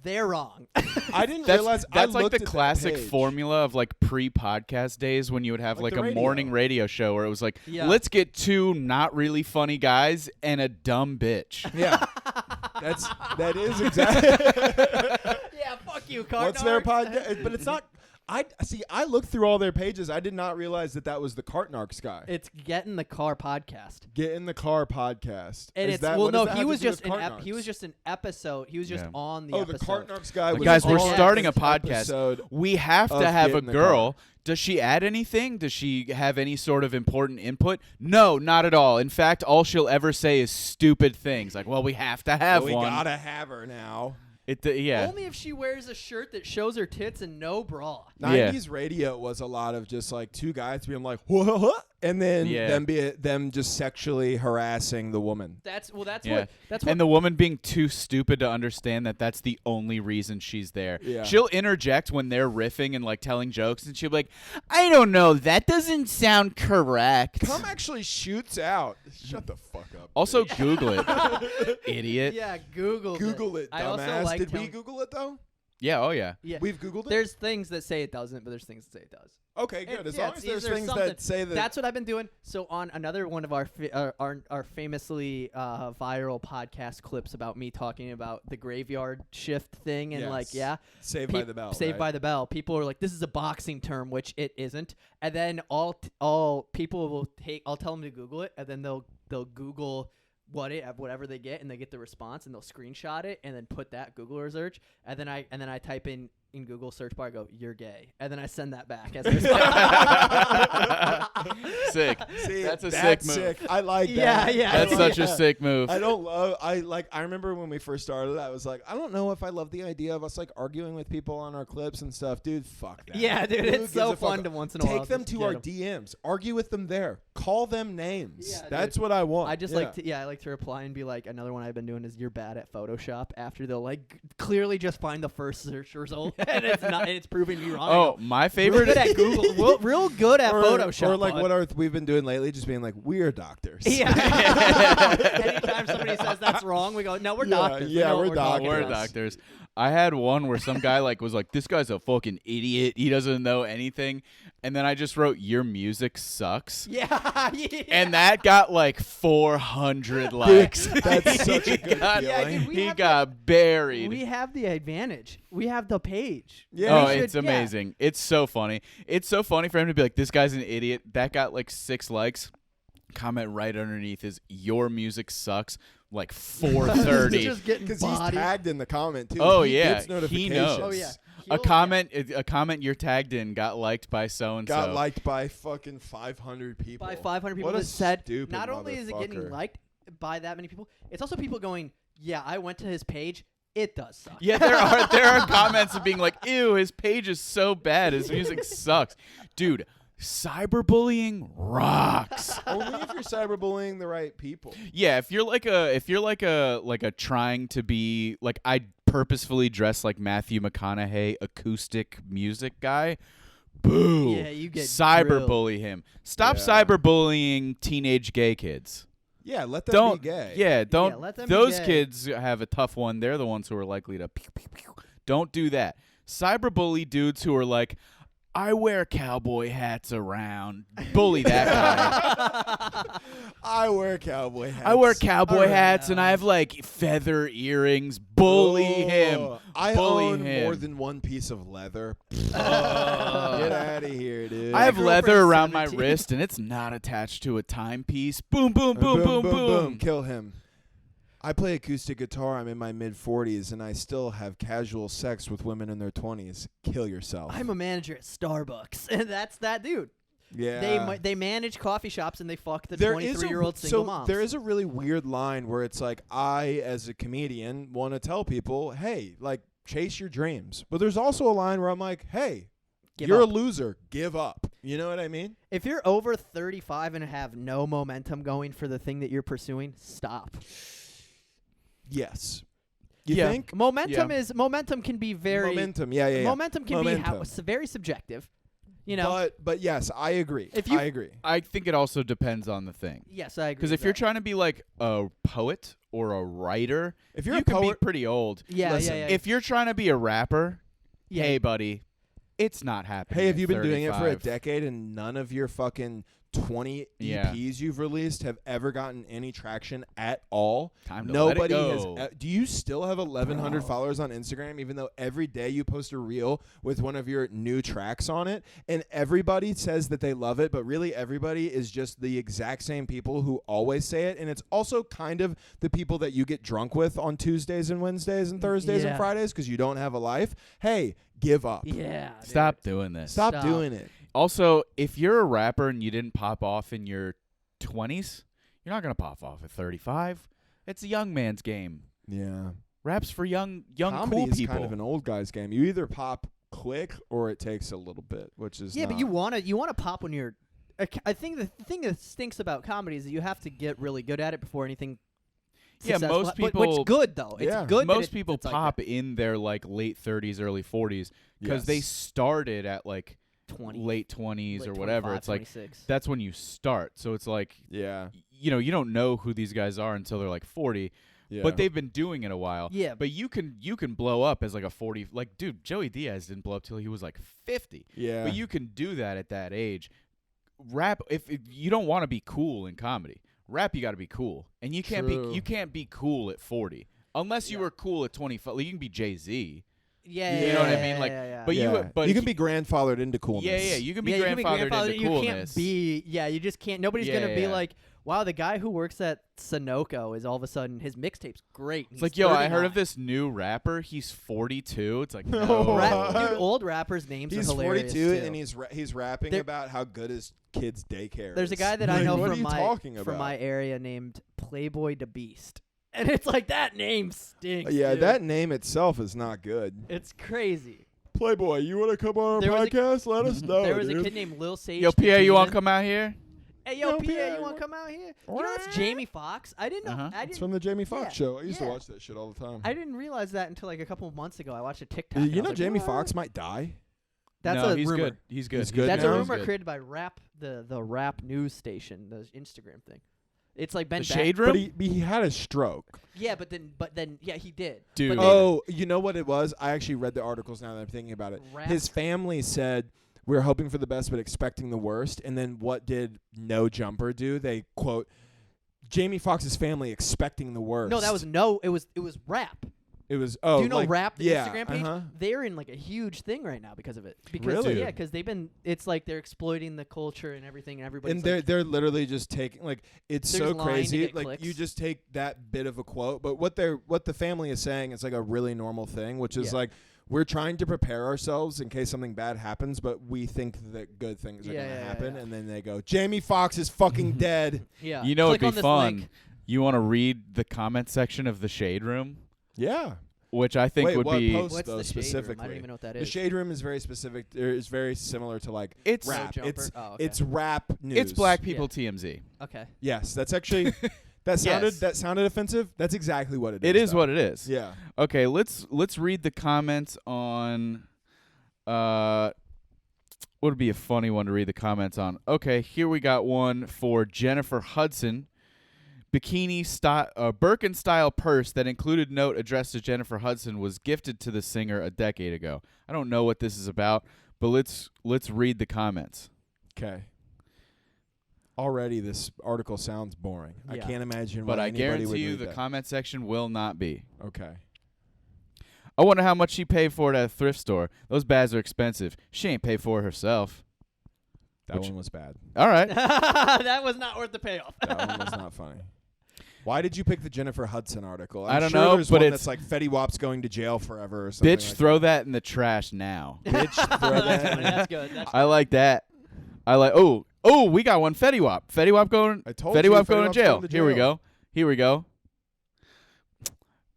They're wrong. I didn't That's, realize. that's I like looked the at that classic page. formula of like pre-podcast days when you would have Like like the a radio. morning radio show where it was like, Yeah. let's get 2 not really funny guys and a dumb bitch. Yeah, that is exactly. Yeah, fuck you, Cartnarks. What's their podcast? But it's not. I looked through all their pages. I did not realize that was the Cartnarks guy. It's Get in the Car podcast. Get in the Car podcast. And Is it's that, well, what does no, that he have to was do with just he was Cartnarks? just an episode. He was just Yeah. on the the episode. Cartnarks guy. But was guys, we're on starting a this podcast. episode. We have of to have Get a in the girl. Car. Does she add anything? Does she have any sort of important input? No, not at all. In fact, all she'll ever say is stupid things. Like, well, we have to have we one. gotta have her now. Yeah. Only if she wears a shirt that shows her tits and no bra. 90s radio was a lot of just like 2 guys being like, what? And then Yeah. them just sexually harassing the woman. That's Yeah. what And the woman being too stupid to understand that that's the only reason she's there. Yeah. She'll interject when they're riffing and like telling jokes, and she'll be like, I don't know, that doesn't sound correct. Cum actually shoots out. Shut the fuck up. Also, Google it, idiot. Yeah, Google Google it, I also dumbass. liked Did we him. Google it though? Yeah. Oh yeah. Yeah. We've Googled it. There's things that say it doesn't, but there's things that say it does. Okay, good. And, As yeah, long as it's there's either things something. that say that. That's what I've been doing. So on another one of our famously viral podcast clips about me talking about the graveyard shift thing and Yes. Saved by the Bell. Saved right? by the Bell. People are like, this is a boxing term, which it isn't. And then all people will take. I'll tell them to Google it, and then they'll Google whatever they get, and they get the response, and they'll screenshot it, and then put that Google search, and then I type in Google search bar, I go, you're gay, and then I send that back as a response. Sick. See, That's a sick move. sick. I like Yeah, that. yeah. That's such a sick move. I don't love. I remember when we first started. I was like, I don't know if I love the idea of us like arguing with people on our clips and stuff, dude. Fuck that. Yeah, dude, Who it's gives so a fuck? fun to once in a while Take them just to get our 'em. DMs. Argue with them there. Call them names. Yeah, That's what I want. I just like to reply and be like, another one I've been doing is you're bad at Photoshop. After they'll like clearly just find the first search result and it's not, and it's proving to be wrong. Oh, my real favorite. good at Google, real good at Photoshop. Or like bud. what we've been doing lately, just being like, we're doctors. Yeah. Anytime somebody says that's wrong, we go, no, we're doctors. yeah, We know we're what talking We're about. doctors. I had one where some guy like was like, "This guy's a fucking idiot. He doesn't know anything," and then I just wrote, "Your music sucks," Yeah, yeah. and that got like 400 likes. That's such a good got, Yeah, feeling. dude, we he have got buried. We have the advantage. We have the page. Yeah. Oh, We should- it's amazing. It's so funny. It's so funny for him to be like, "This guy's an idiot." That got like 6 likes. Comment right underneath is, "Your music sucks." Like 430. Just getting Because he's bodied. tagged in the comment too. Oh, He yeah. gets He notifications. knows. Oh, yeah. A comment you're tagged in got liked by so and so. Got liked by fucking 500 people. By 500 people What a that said, stupid not only is it getting motherfucker. liked by that many people, it's also people going, yeah, I went to his page. It does suck. Yeah, there are comments of being like, "Ew, his page is so bad. His music sucks." Dude, cyberbullying rocks. Only if you're cyberbullying the right people. Yeah, if you're like a trying to be like, I purposefully dress like Matthew McConaughey acoustic music guy. Boo. Yeah, you get cyberbully him. Stop Yeah. cyberbullying teenage gay kids. Yeah, let them Don't be gay. Yeah, don't. let them be those gay. kids have a tough one. They're the ones who are likely to. Pew, pew, pew. Don't do that. Cyberbully dudes who are like, "I wear cowboy hats around." Bully that guy. I wear cowboy hats. I wear cowboy Alright, hats and now. I have like feather earrings. Bully him. Oh, I Bully own him. more than one piece of leather. Get Uh, out of here, dude. I have girlfriend's leather around my 17. wrist and it's not attached to a timepiece. Boom, boom, boom, boom, boom. Kill him. I play acoustic guitar. I'm in my mid-40s, and I still have casual sex with women in their 20s. Kill yourself. I'm a manager at Starbucks, and that's that dude. yeah. They manage coffee shops and they fuck the There is 23-year-old single moms. There is a really weird line where it's like, I, as a comedian, want to tell people, hey, like, chase your dreams. But there's also a line where I'm like, hey, Give you're up. a loser. Give up. You know what I mean? If you're over 35 and have no momentum going for the thing that you're pursuing, stop. Yes. You Yeah. think? Momentum can be very Momentum. Yeah. Momentum can Momentum. be very subjective. You know. But yes, I agree. If you- I agree. I think it also depends on the thing. Yes, I agree. Because with if you're that. trying to be like a poet or a writer, If you're you a can be poet, pretty old. yeah, listen, yeah. If you're trying to be a rapper, Yeah. hey, buddy, it's not happening. hey, have at you been doing it for a 35. decade and none of your fucking 20 Yeah. EPs you've released have ever gotten any traction at all? Time to Nobody let it has. go. Do you still have 1,100 followers on Instagram, even though every day you post a reel with one of your new tracks on it? And everybody says that they love it, but really everybody is just the exact same people who always say it. And it's also kind of the people that you get drunk with on Tuesdays and Wednesdays and Thursdays and Yeah. Fridays because you don't have a life. Hey, give up. Yeah. dude. Stop doing this. Stop doing it. Also, if you're a rapper and you didn't pop off in your 20s, you're not going to pop off at 35. It's a young man's game. Yeah. Rap's for young Comedy cool is people. kind of an old guy's game. You either pop quick or it takes a little bit, which is Yeah, but not- you wanna pop when you're. I think the thing that stinks about comedy is that you have to get really good at it before anything. Yeah, successful most Which people- good though. It's Yeah. good. that Most it- people it's like pop that. in their like late 30s, early 40s because they Yes. started at like 20, late 20s late or whatever. 25, It's like 26. that's when you start. So it's like Yeah. you don't know who these guys are until they're like 40. Yeah. but they've been doing it a while. Yeah. But you can blow up as like a 40. Like, dude, Joey Diaz didn't blow up till he was like 50. Yeah. But you can do that at that age. Rap, if you don't want to be cool in comedy, rap you got to be cool, and you can't True. be cool at 40 unless you were cool at 25. Like, you can be Jay-Z. Yeah, You know what I mean? Like, but you can be grandfathered into coolness. Yeah, you can be you can grandfathered into you coolness. can't be. Yeah, you just can't. Nobody's gonna be Yeah. like, wow, the guy who works at Sunoco is all of a sudden his mixtape's great. It's like, yo, I heard of this new rapper. He's 42. It's like, no. Dude, old rappers' names He's are hilarious 42 too. and he's rapping There- about how good his kid's daycare There's a is. guy that I Like, know what are from you talking from about? my area named Playboy the Beast, and it's like that name stinks. Yeah, dude. that name itself is not good. It's crazy. Playboy, you want to come on There our was a- podcast? Let us know. there was dude. a kid named Lil Sage. Yo, the Pierre, you want Demon. to come out here? Hey, yo, Yo, Pierre, Pierre, you want to come out here? You know that's Jamie Foxx. I didn't know. Uh-huh. I It's didn't. from the Jamie Foxx yeah, show. I used to yeah. watch that shit all the time. I didn't realize that until like a couple months ago. I watched a TikTok. and I You was know like, Jamie what? Foxx might die? That's no, a he's rumor. good. He's good. He's good That's now? a He's rumor good. created by the rap news station, the Instagram thing. It's like Ben The Shade But Room? he had a stroke. Yeah, but then yeah, he did. Dude. But Oh, you know what it was? I actually read the articles now that I'm thinking about it. Rap- His family said, we're hoping for the best but expecting the worst. And then what did No Jumper do? They quote, Jamie Foxx's family expecting the worst. no, that was it was rap. It was, Do you know like, Rap, the yeah, Instagram page? uh-huh. They're in like a huge thing right now because of it. Because Really? Yeah, because it's like they're exploiting the culture and everything, and everybody's And they're like, they're literally just taking, like, it's They're so just lying to crazy. get Like, clicks. you just take that bit of a quote, but what the family is saying is like a really normal thing, which is Yeah. like, we're trying to prepare ourselves in case something bad happens, but we think that good things are Yeah, going to yeah, happen. yeah. And then they go, Jamie Foxx is fucking dead. yeah. You know Click it'd on be this fun. link. You want to read the comment section of the Shade Room, Yeah. which I think Wait, would what be. post? What's though, the Shade Room? specifically. I don't even know what that The is. Shade Room is very specific. It's very similar to like It's rap. Jumper? It's Oh, okay. it's rap news. It's Black People TMZ. Okay. Yes, that's actually that sounded Yes. that sounded offensive. That's exactly what it is. It is though. what it is. Yeah. Okay, let's read the comments on. What would be a funny one to read the comments on? Okay, here we got one for Jennifer Hudson. Bikini style, Birkin style purse that included note addressed to Jennifer Hudson was gifted to the singer a decade ago. I don't know what this is about, but let's read the comments. Okay. Already, this article sounds boring. I Yeah. can't imagine But why I anybody would guarantee you read the that. comment section will not be. Okay. I wonder how much she paid for it at a thrift store. Those bags are expensive. She ain't paid for it herself. That Which- one was bad. All right. That was not worth the payoff. That one was not funny. Why did you pick the Jennifer Hudson article? I I'm don't sure know, there's but one it's- that's like Fetty Wap's going to jail forever or something. Bitch, like throw that in the trash now. Bitch, throw That's that. funny. That's good. That's I like that. I like. Oh, we got one. Fetty Wap. Fetty Wap going. I told Fetty you, Wap Fetty going to Wap's jail. going to Here we jail. go. Here we go.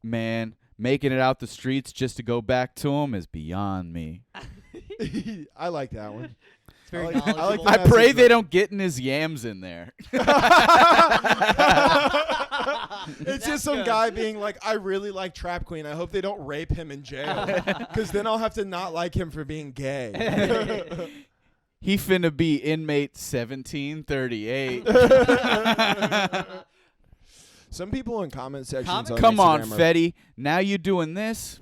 Man, making it out the streets just to go back to him is beyond me. I like that one. It's very I like knowledgeable. the I message, pray they though. don't get in his yams in there. It's That's just some good. guy being like, I really like Trap Queen. I hope they don't rape him in jail. Because then I'll have to not like him for being gay. He finna be inmate 1738. Some people in comment sections on Come on, Instagram are- Fetty. Now you doing this?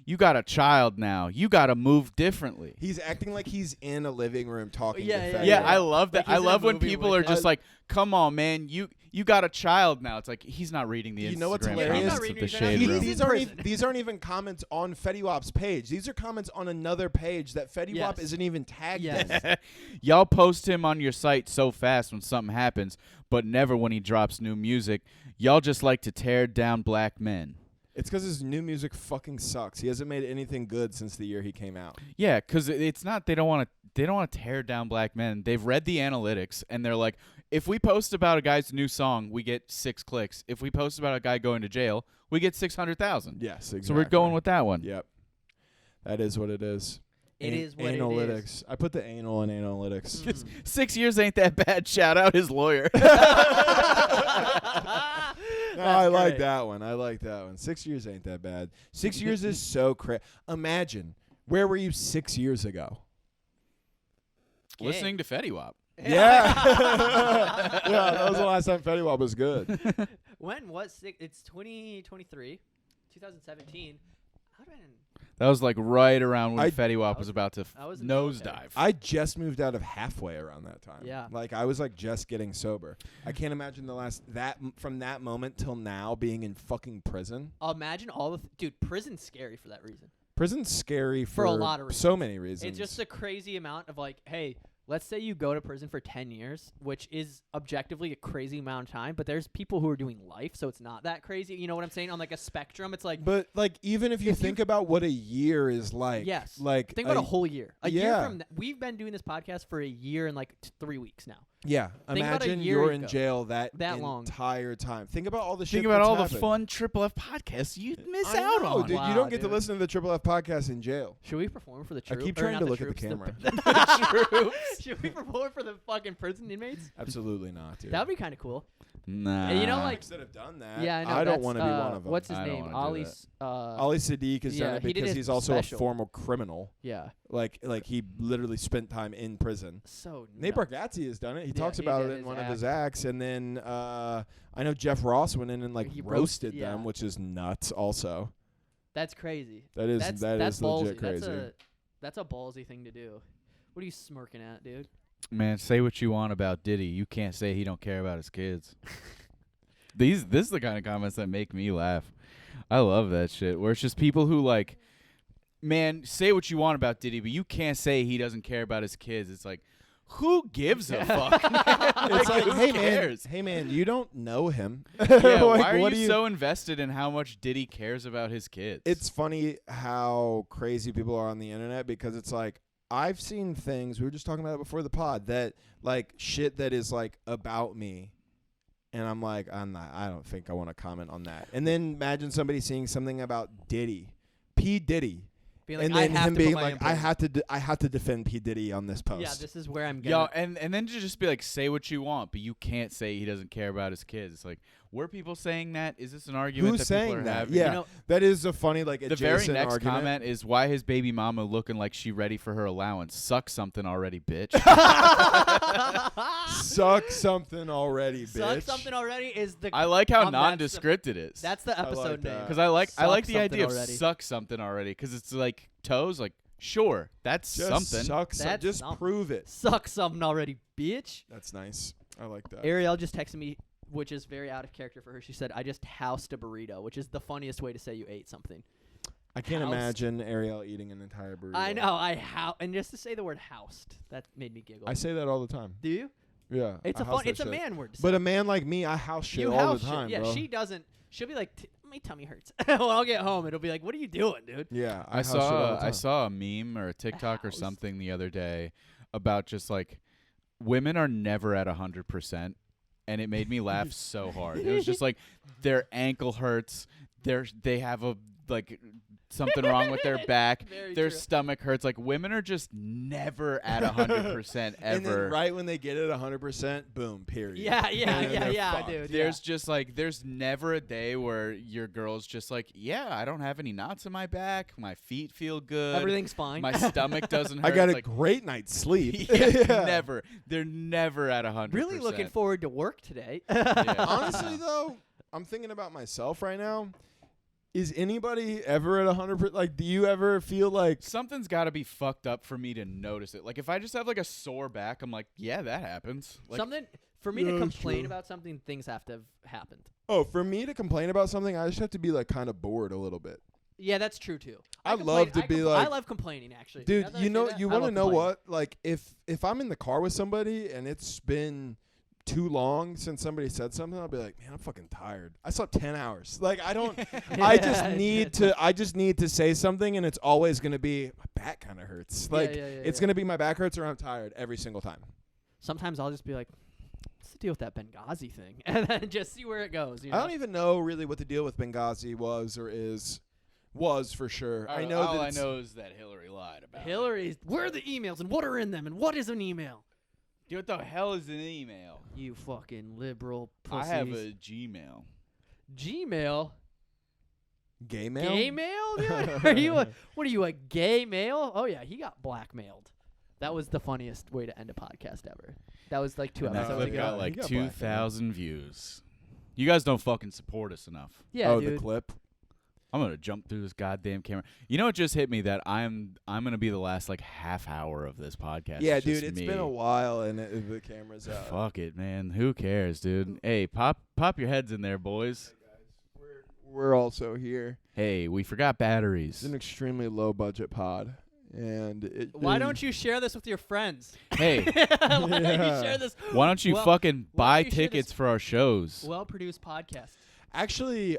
You got a child now. You got to move differently. He's acting like he's in a living room talking Yeah, to yeah, Fetty Yeah, Wap. I love that. Like he's I in a love when movie people with are him. just like, "Come on, man, you got a child now." It's like he's not reading the You Instagram know what's comments hilarious? of the He's not Shade reading Room. these in These aren't even comments on Fetty Wap's page. These are comments on another page that Fetty Wap Yes. isn't even tagged Yes. in. Y'all post him on your site so fast when something happens, but never when he drops new music. Y'all just like to tear down black men. It's because his new music fucking sucks. He hasn't made anything good since the year he came out. Yeah, because it's not they don't want to tear down black men. They've read the analytics and they're like, if we post about a guy's new song, we get 6 clicks. If we post about a guy going to jail, we get 600,000. Yes, exactly. So we're going with that one. Yep. That is what it is. It is what it is. analytics. I put the anal in analytics. Mm. 6 years ain't that bad. Shout out his lawyer. No, I like that one. I like that one. 6 years ain't that bad. 6 years is so crazy. Imagine, where were you 6 years ago? Listening to Fetty Wap. Yeah. Yeah, that was the last time Fetty Wap was good. When was it's 2023, 2017. How did That was like right around when I- Fetty Wap was about to I was in the military. nosedive. I just moved out of halfway around that time. Yeah. Like I was like just getting sober. I can't imagine from that moment till now being in fucking prison. Imagine all the dude. Prison's scary for that reason. Prison's scary For a lot of reasons. so many reasons. It's just a crazy amount of like, hey, let's say you go to prison for 10 years, which is objectively a crazy amount of time, but there's people who are doing life, so it's not that crazy. You know what I'm saying? On like a spectrum, it's like, But like even if you think about what a year is like, yes. like Think about a whole year. A year yeah. from we've been doing this podcast for a year and like 3 weeks now. yeah. Think about a Imagine year you're in ago. jail that long. entire time. Think about all the shit. Think about that's all the happened. fun Triple F podcasts you'd miss I out know, on. dude. Wow, You don't get to dude. listen to the Triple F podcast in jail. Should we perform for the I troops? keep or trying not to the look at the troops, camera. troops. Should we perform for the fucking prison inmates? Absolutely not, dude. That would be kind of cool. Nah. And you know, like, Instead of done that, yeah, I know. I don't that's, want to be one of them. What's his I don't name? wanna do Ali. that. Ali Sadiq has yeah, done it he did because his he's also special. a former criminal. Yeah. Like he literally spent time in prison. So Nate nuts. Bargatze has done it. He Yeah, talks he about did it in his one of act. his acts, and then I know Jeff Ross went in and like He roasted yeah. them, which is nuts. Also, That's crazy. that is That's legit ballsy. crazy. That's a ballsy thing to do. What are you smirking at, dude? Man, say what you want about Diddy. You can't say he don't care about his kids. This is the kind of comments that make me laugh. I love that shit. Where it's just people who like, man, say what you want about Diddy, but you can't say he doesn't care about his kids. It's like, who gives a fuck? It's like, who hey cares? man, you don't know him. Yeah, Like, why are what you do so invested in how much Diddy cares about his kids? It's funny how crazy people are on the internet because it's like I've seen things, we were just talking about it before the pod, that like shit that is like about me. And I'm like, I don't think I want to comment on that. And then imagine somebody seeing something about Diddy, P. Diddy. Being like, And then I have him to being put my like, I input. have to defend P. Diddy on this post. Yeah, this is where I'm Yo, going. and then to just be like, say what you want, but you can't say he doesn't care about his kids. It's like, were people saying that? Is this an argument Who's that people saying are that? having? Yeah, You know, that is a funny like The adjacent very next argument. comment is why his baby mama looking like she ready for her allowance. Suck something already, bitch. Suck something already, bitch. Suck something already is the. I like how that's the- nondescript it is. That's the I like episode that. name. Because I like Suck the idea of something already. suck something already. Because it's like toes. Like sure, that's Just something. suck That's just something. prove it. Suck something already, bitch. That's nice. I like that. Ariel just texted me, which is very out of character for her. She said, I just housed a burrito, which is the funniest way to say you ate something. I can't Housed. imagine Ariel eating an entire burrito. I know. And just to say the word housed, that made me giggle. I say that all the time. Do you? Yeah. It's I a house fun. that It's a shit. man word. To But say. a man like me, I house shit You all house the time, shit. Yeah, bro. she doesn't. She'll be like, my tummy hurts. When I'll get home, it'll be like, what are you doing, dude? Yeah, I house shit all the saw time. I saw a meme or a TikTok or house. something the other day about just like women are never at 100%, and it made me laugh so hard. It was just like their ankle hurts, they have a like something wrong with their back, Very their true. stomach hurts. Like women are just never at 100% ever. And then right when they get it 100%, boom, period. Yeah, And then they're fucked. dude. There's just like there's never a day where your girl's just like, yeah, I don't have any knots in my back, my feet feel good, Everything's fine. my stomach doesn't hurt. I got a like, great night's sleep. yeah, never. They're never at 100%. Really looking forward to work today. Yeah. Honestly, though, I'm thinking about myself right now. Is anybody ever at 100%? Like, do you ever feel like Something's got to be fucked up for me to notice it. Like if I just have like a sore back, I'm like, yeah, that happens. Like, Something for me Yeah, to that's complain true. about something, things have to have happened. Oh, for me to complain about something, I just have to be like kind of bored a little bit. Yeah, that's true too. I love to be like- I love complaining actually. Dude, Now that I you say know, that, you I want to love know complaining. what? Like, if I'm in the car with somebody and it's been too long since somebody said something, I'll be like, man, I'm fucking tired. I slept 10 hours. Like, I don't. I just need to say something, and it's always gonna be my back kind of hurts. Like, it's gonna be my back hurts or I'm tired every single time. Sometimes I'll just be like, what's the deal with that Benghazi thing, and then just see where it goes. You know? I don't even know really what the deal with Benghazi was or is. Was for sure. I know all that I it's- know is that Hillary lied about it. Hillary's. Where are the emails and what are in them and what is an email? Dude, what the hell is an email? You fucking liberal pussies. I have a Gmail. Gmail. gay mail. Gay mail? Dude? Are you what are you, a gay male? Oh yeah, he got blackmailed. That was the funniest way to end a podcast ever. That was like 2 And that episodes clip ago. got like You got black 2,000 views. You guys don't fucking support us enough. Yeah, oh, dude. the clip. I'm gonna jump through this goddamn camera. You know, it just hit me that I'm gonna be the last like half hour of this podcast. Yeah, It's just dude, it's me. been a while and the camera's out. Fuck it, man. Who cares, dude? Hey, pop your heads in there, boys. We're also here. Hey, we forgot It's batteries. an extremely low budget pod, and Why don't you share this with your friends? Hey, Why don't you share this? why don't you Well, fucking why buy don't you share tickets this for our shows? well-produced podcast? Actually,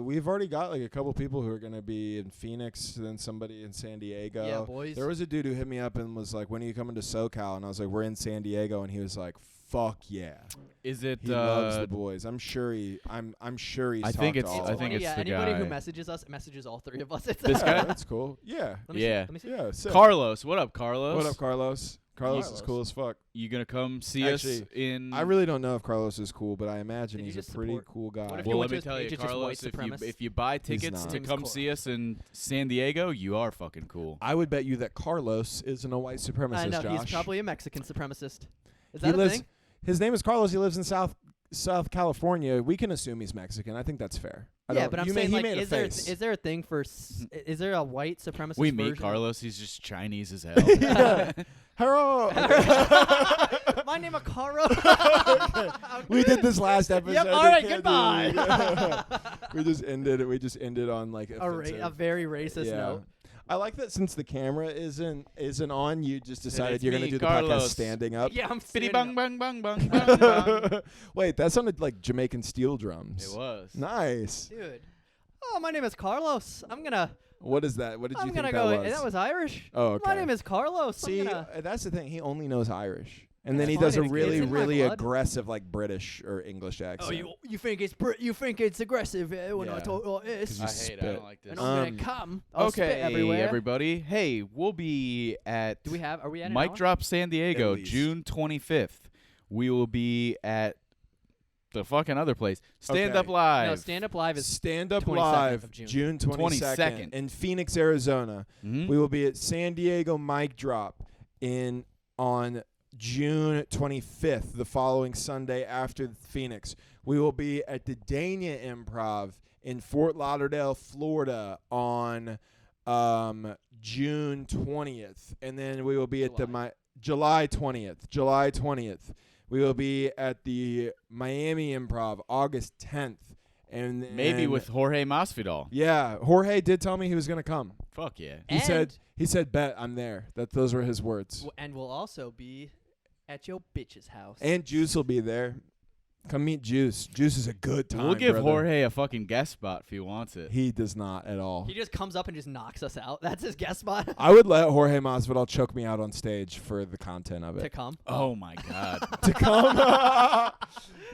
we've already got like a couple people who are gonna be in Phoenix, then somebody in San Diego. Yeah, boys. There was a dude who hit me up and was like, "When are you coming to SoCal?" And I was like, "We're in San Diego," and he was like, "Fuck yeah." Is it? He loves the boys. I'm sure he's. I think talked it's- to all I of think them. it's yeah, the anybody who guy. messages us messages all three of us. It's This guy? That's cool. Yeah. Let me see. Yeah. Let me see. Yeah. Sick. Carlos. What up, Carlos? What up, Carlos? Carlos is Carlos. cool as fuck. You gonna come see Actually, us in? I really don't know if Carlos is cool, but I imagine Did you he's just a pretty support- cool guy. What if Well, you let went me to tell you, just white Carlos. supremacist? If you buy tickets not. to Name's come Carlos. see us in San Diego, you are fucking cool. I would bet you that Carlos isn't a white supremacist, I know Josh. he's probably a Mexican supremacist. Is He that a lives. thing? His name is Carlos. He lives in South California. We can assume he's Mexican. I think that's fair. Yeah, but I'm saying, he like, made a is there face. is there a thing for is there a white supremacist? We meet version? Carlos. He's just Chinese as hell. Yeah. Hello. My name is Carlos. We did this last episode. Yep. All They right. can't Goodbye. do it. We just ended on like a offensive. very racist Yeah. note. I like that since the camera isn't on, you just decided it's you're gonna me, do the Carlos. podcast standing up. Yeah, I'm Bitty standing bang up. bang bang bang bang bang. Wait, that sounded like Jamaican steel drums. It was. Nice. Dude. Oh, my name is Carlos. I'm gonna What is that? What did you think gonna that go. was? That was Irish. Oh, okay. My name is Carlos. See, I'm gonna, that's the thing. He only knows Irish, and then That's he does a fine. It's really, in my really blood. aggressive, like British or English accent. you think it's aggressive when I Yeah. talk like this? You I hate it. I spit. don't like this. And I'm Um, gonna come. I'll spit Okay, everywhere. everybody. Hey, we'll be at Are we at an Mic hour? Drop San Diego, least. June 25th. We will be at the fucking other place. Stand Okay. Up Live. No, Stand Up Live is Stand Up 22nd Live, of June. June 22nd 22nd. in Phoenix, Arizona. Mhm. We will be at San Diego Mic Drop on June 25th, the following Sunday after Phoenix. We will be at the Dania Improv in Fort Lauderdale, Florida on June 20th. And then we will be at July 20th. July 20th. We will be at the Miami Improv August 10th. And Maybe with Jorge Masvidal. Yeah, Jorge did tell me he was going to come. Fuck yeah. He said, "Bet I'm there." Those were his words. And we'll also be at your bitch's house. And Juice will be there. Come meet Juice. Juice is a good time. We'll give brother. Jorge a fucking guest spot if he wants it. He does not at all. He just comes up and just knocks us out. That's his guest spot. I would let Jorge Masvidal choke me out on stage for the content of to it. come. Oh my god. To come.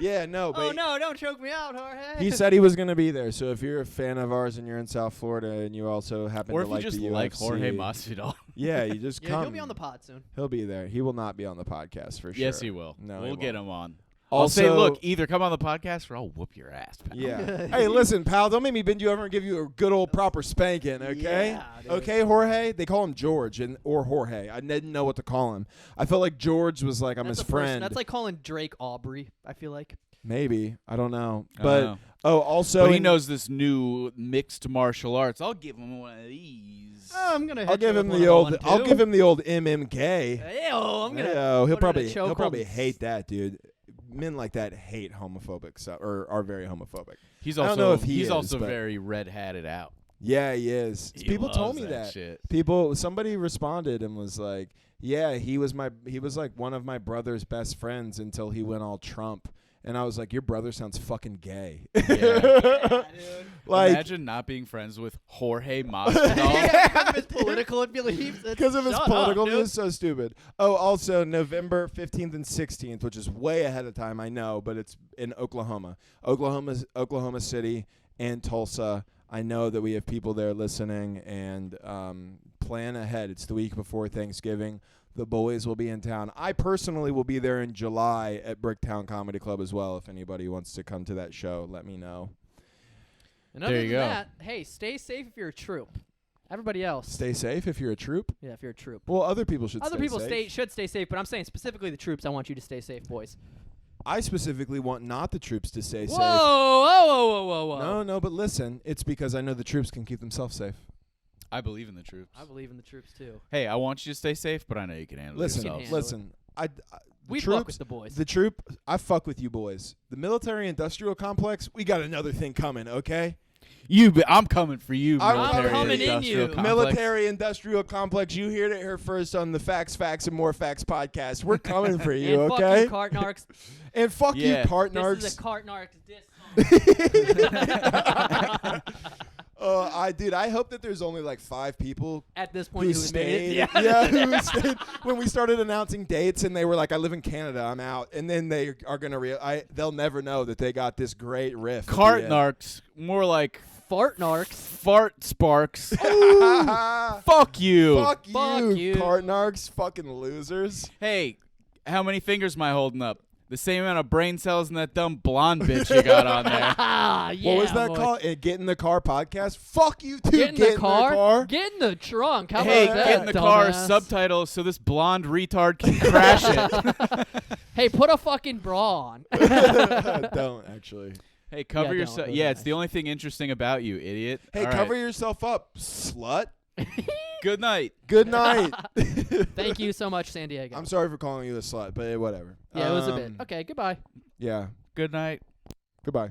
Yeah, no, but Oh no! Don't choke me out, Jorge. he said he was going to be there. So if you're a fan of ours and you're in South Florida and you also happen Or to if you like just the like UFC, Jorge Masvidal. yeah, you just Yeah, come. he'll be on the pod soon. He'll be there. He will not be on the podcast for sure. Yes, he will. No, he we'll get won't. him on. Also, I'll say, look, either come on the podcast or I'll whoop your ass, pal. Yeah. Hey, listen, pal. Don't make me bend you over and give you a good old proper spanking, okay? Yeah, dude. Okay, Jorge. They call him George or Jorge. I didn't know what to call him. I felt like George was like I'm That's his a person- friend. That's like calling Drake Aubrey. I feel like. Maybe I don't know, I but know. also But he knows this new mixed martial arts. I'll give him one of these. I'm gonna. I'll give him the old. I'll give him the old MMK. Ew, I'm gonna. Ew, he'll put him in a probably chokehold. hate that, dude. Men like that hate homophobic stuff or are very homophobic. He's I also don't know if he he's is, also but- very red-hatted out. Yeah, he is. He People told loves me that. shit. Somebody responded and was like, "Yeah, he was like one of my brother's best friends until he went all Trump." And I was like, "Your brother sounds fucking gay." Yeah. Yeah, dude. Like Imagine not being friends with Jorge Masvidal. Yeah, because of his political beliefs. because of his Shut political up, dude. views, so stupid. Oh, also November 15th and 16th, which is way ahead of time, I know, but it's in Oklahoma, Oklahoma City, and Tulsa. I know that we have people there listening, and plan ahead. It's the week before Thanksgiving. The boys will be in town. I personally will be there in July at Bricktown Comedy Club as well. If anybody wants to come to that show, let me know. And There other you than go. that, hey, stay safe if you're a troop. Everybody else. Stay safe if you're a troop. Yeah, if you're a troop. Well, other people should Other stay people safe. should stay safe, but I'm saying specifically the troops. I want you to stay safe, boys. I specifically want not the troops to stay Whoa, safe. whoa, whoa, whoa, whoa, whoa. No, but listen. It's because I know the troops can keep themselves safe. I believe in the troops. I believe in the troops too. Hey, I want you to stay safe, but I know you can handle Listen, yourself. handle it. listen. We troops, fuck with the boys. The troop, I fuck with you boys. The military-industrial complex, we got another thing coming, okay? I'm coming for you, I'm military coming in industrial you. complex. Military-industrial complex, you heard it here first on the Facts, and More Facts podcast. We're coming for you, and okay? fuck you, Cartnarks. And fuck you, Yeah. Cartnarks. This is a Cartnarks diss song. I hope that there's only like 5 people At this point, who who stayed. made it. Yeah, who stayed when we started announcing dates, and they were like, "I live in Canada, I'm out." And then they are gonna they'll never know that they got this great riff. at the end. Cartnarks, more like Fartnarks. fart sparks. Fuck you. Fuck Fuck you, you. Cartnarks, fucking losers. Hey, how many fingers am I holding up? The same amount of brain cells in that dumb blonde bitch you got on there. Yeah, What was that boy. called? Get in the car podcast. Fuck you too. Get in the car. Get in the trunk. How Hey, about that, get in the car, dumbass? subtitles so this blonde retard can crash it. Hey, put a fucking bra on. Don't actually. Hey, cover don't, yourself. don't Yeah, do it's that. the only thing interesting about you, idiot. Hey, All cover right. yourself up, slut. Good night. Good night. Thank you so much, San Diego. I'm sorry for calling you a slut, but whatever. Yeah, it was a bit. Okay, goodbye. Yeah. Good night. Goodbye.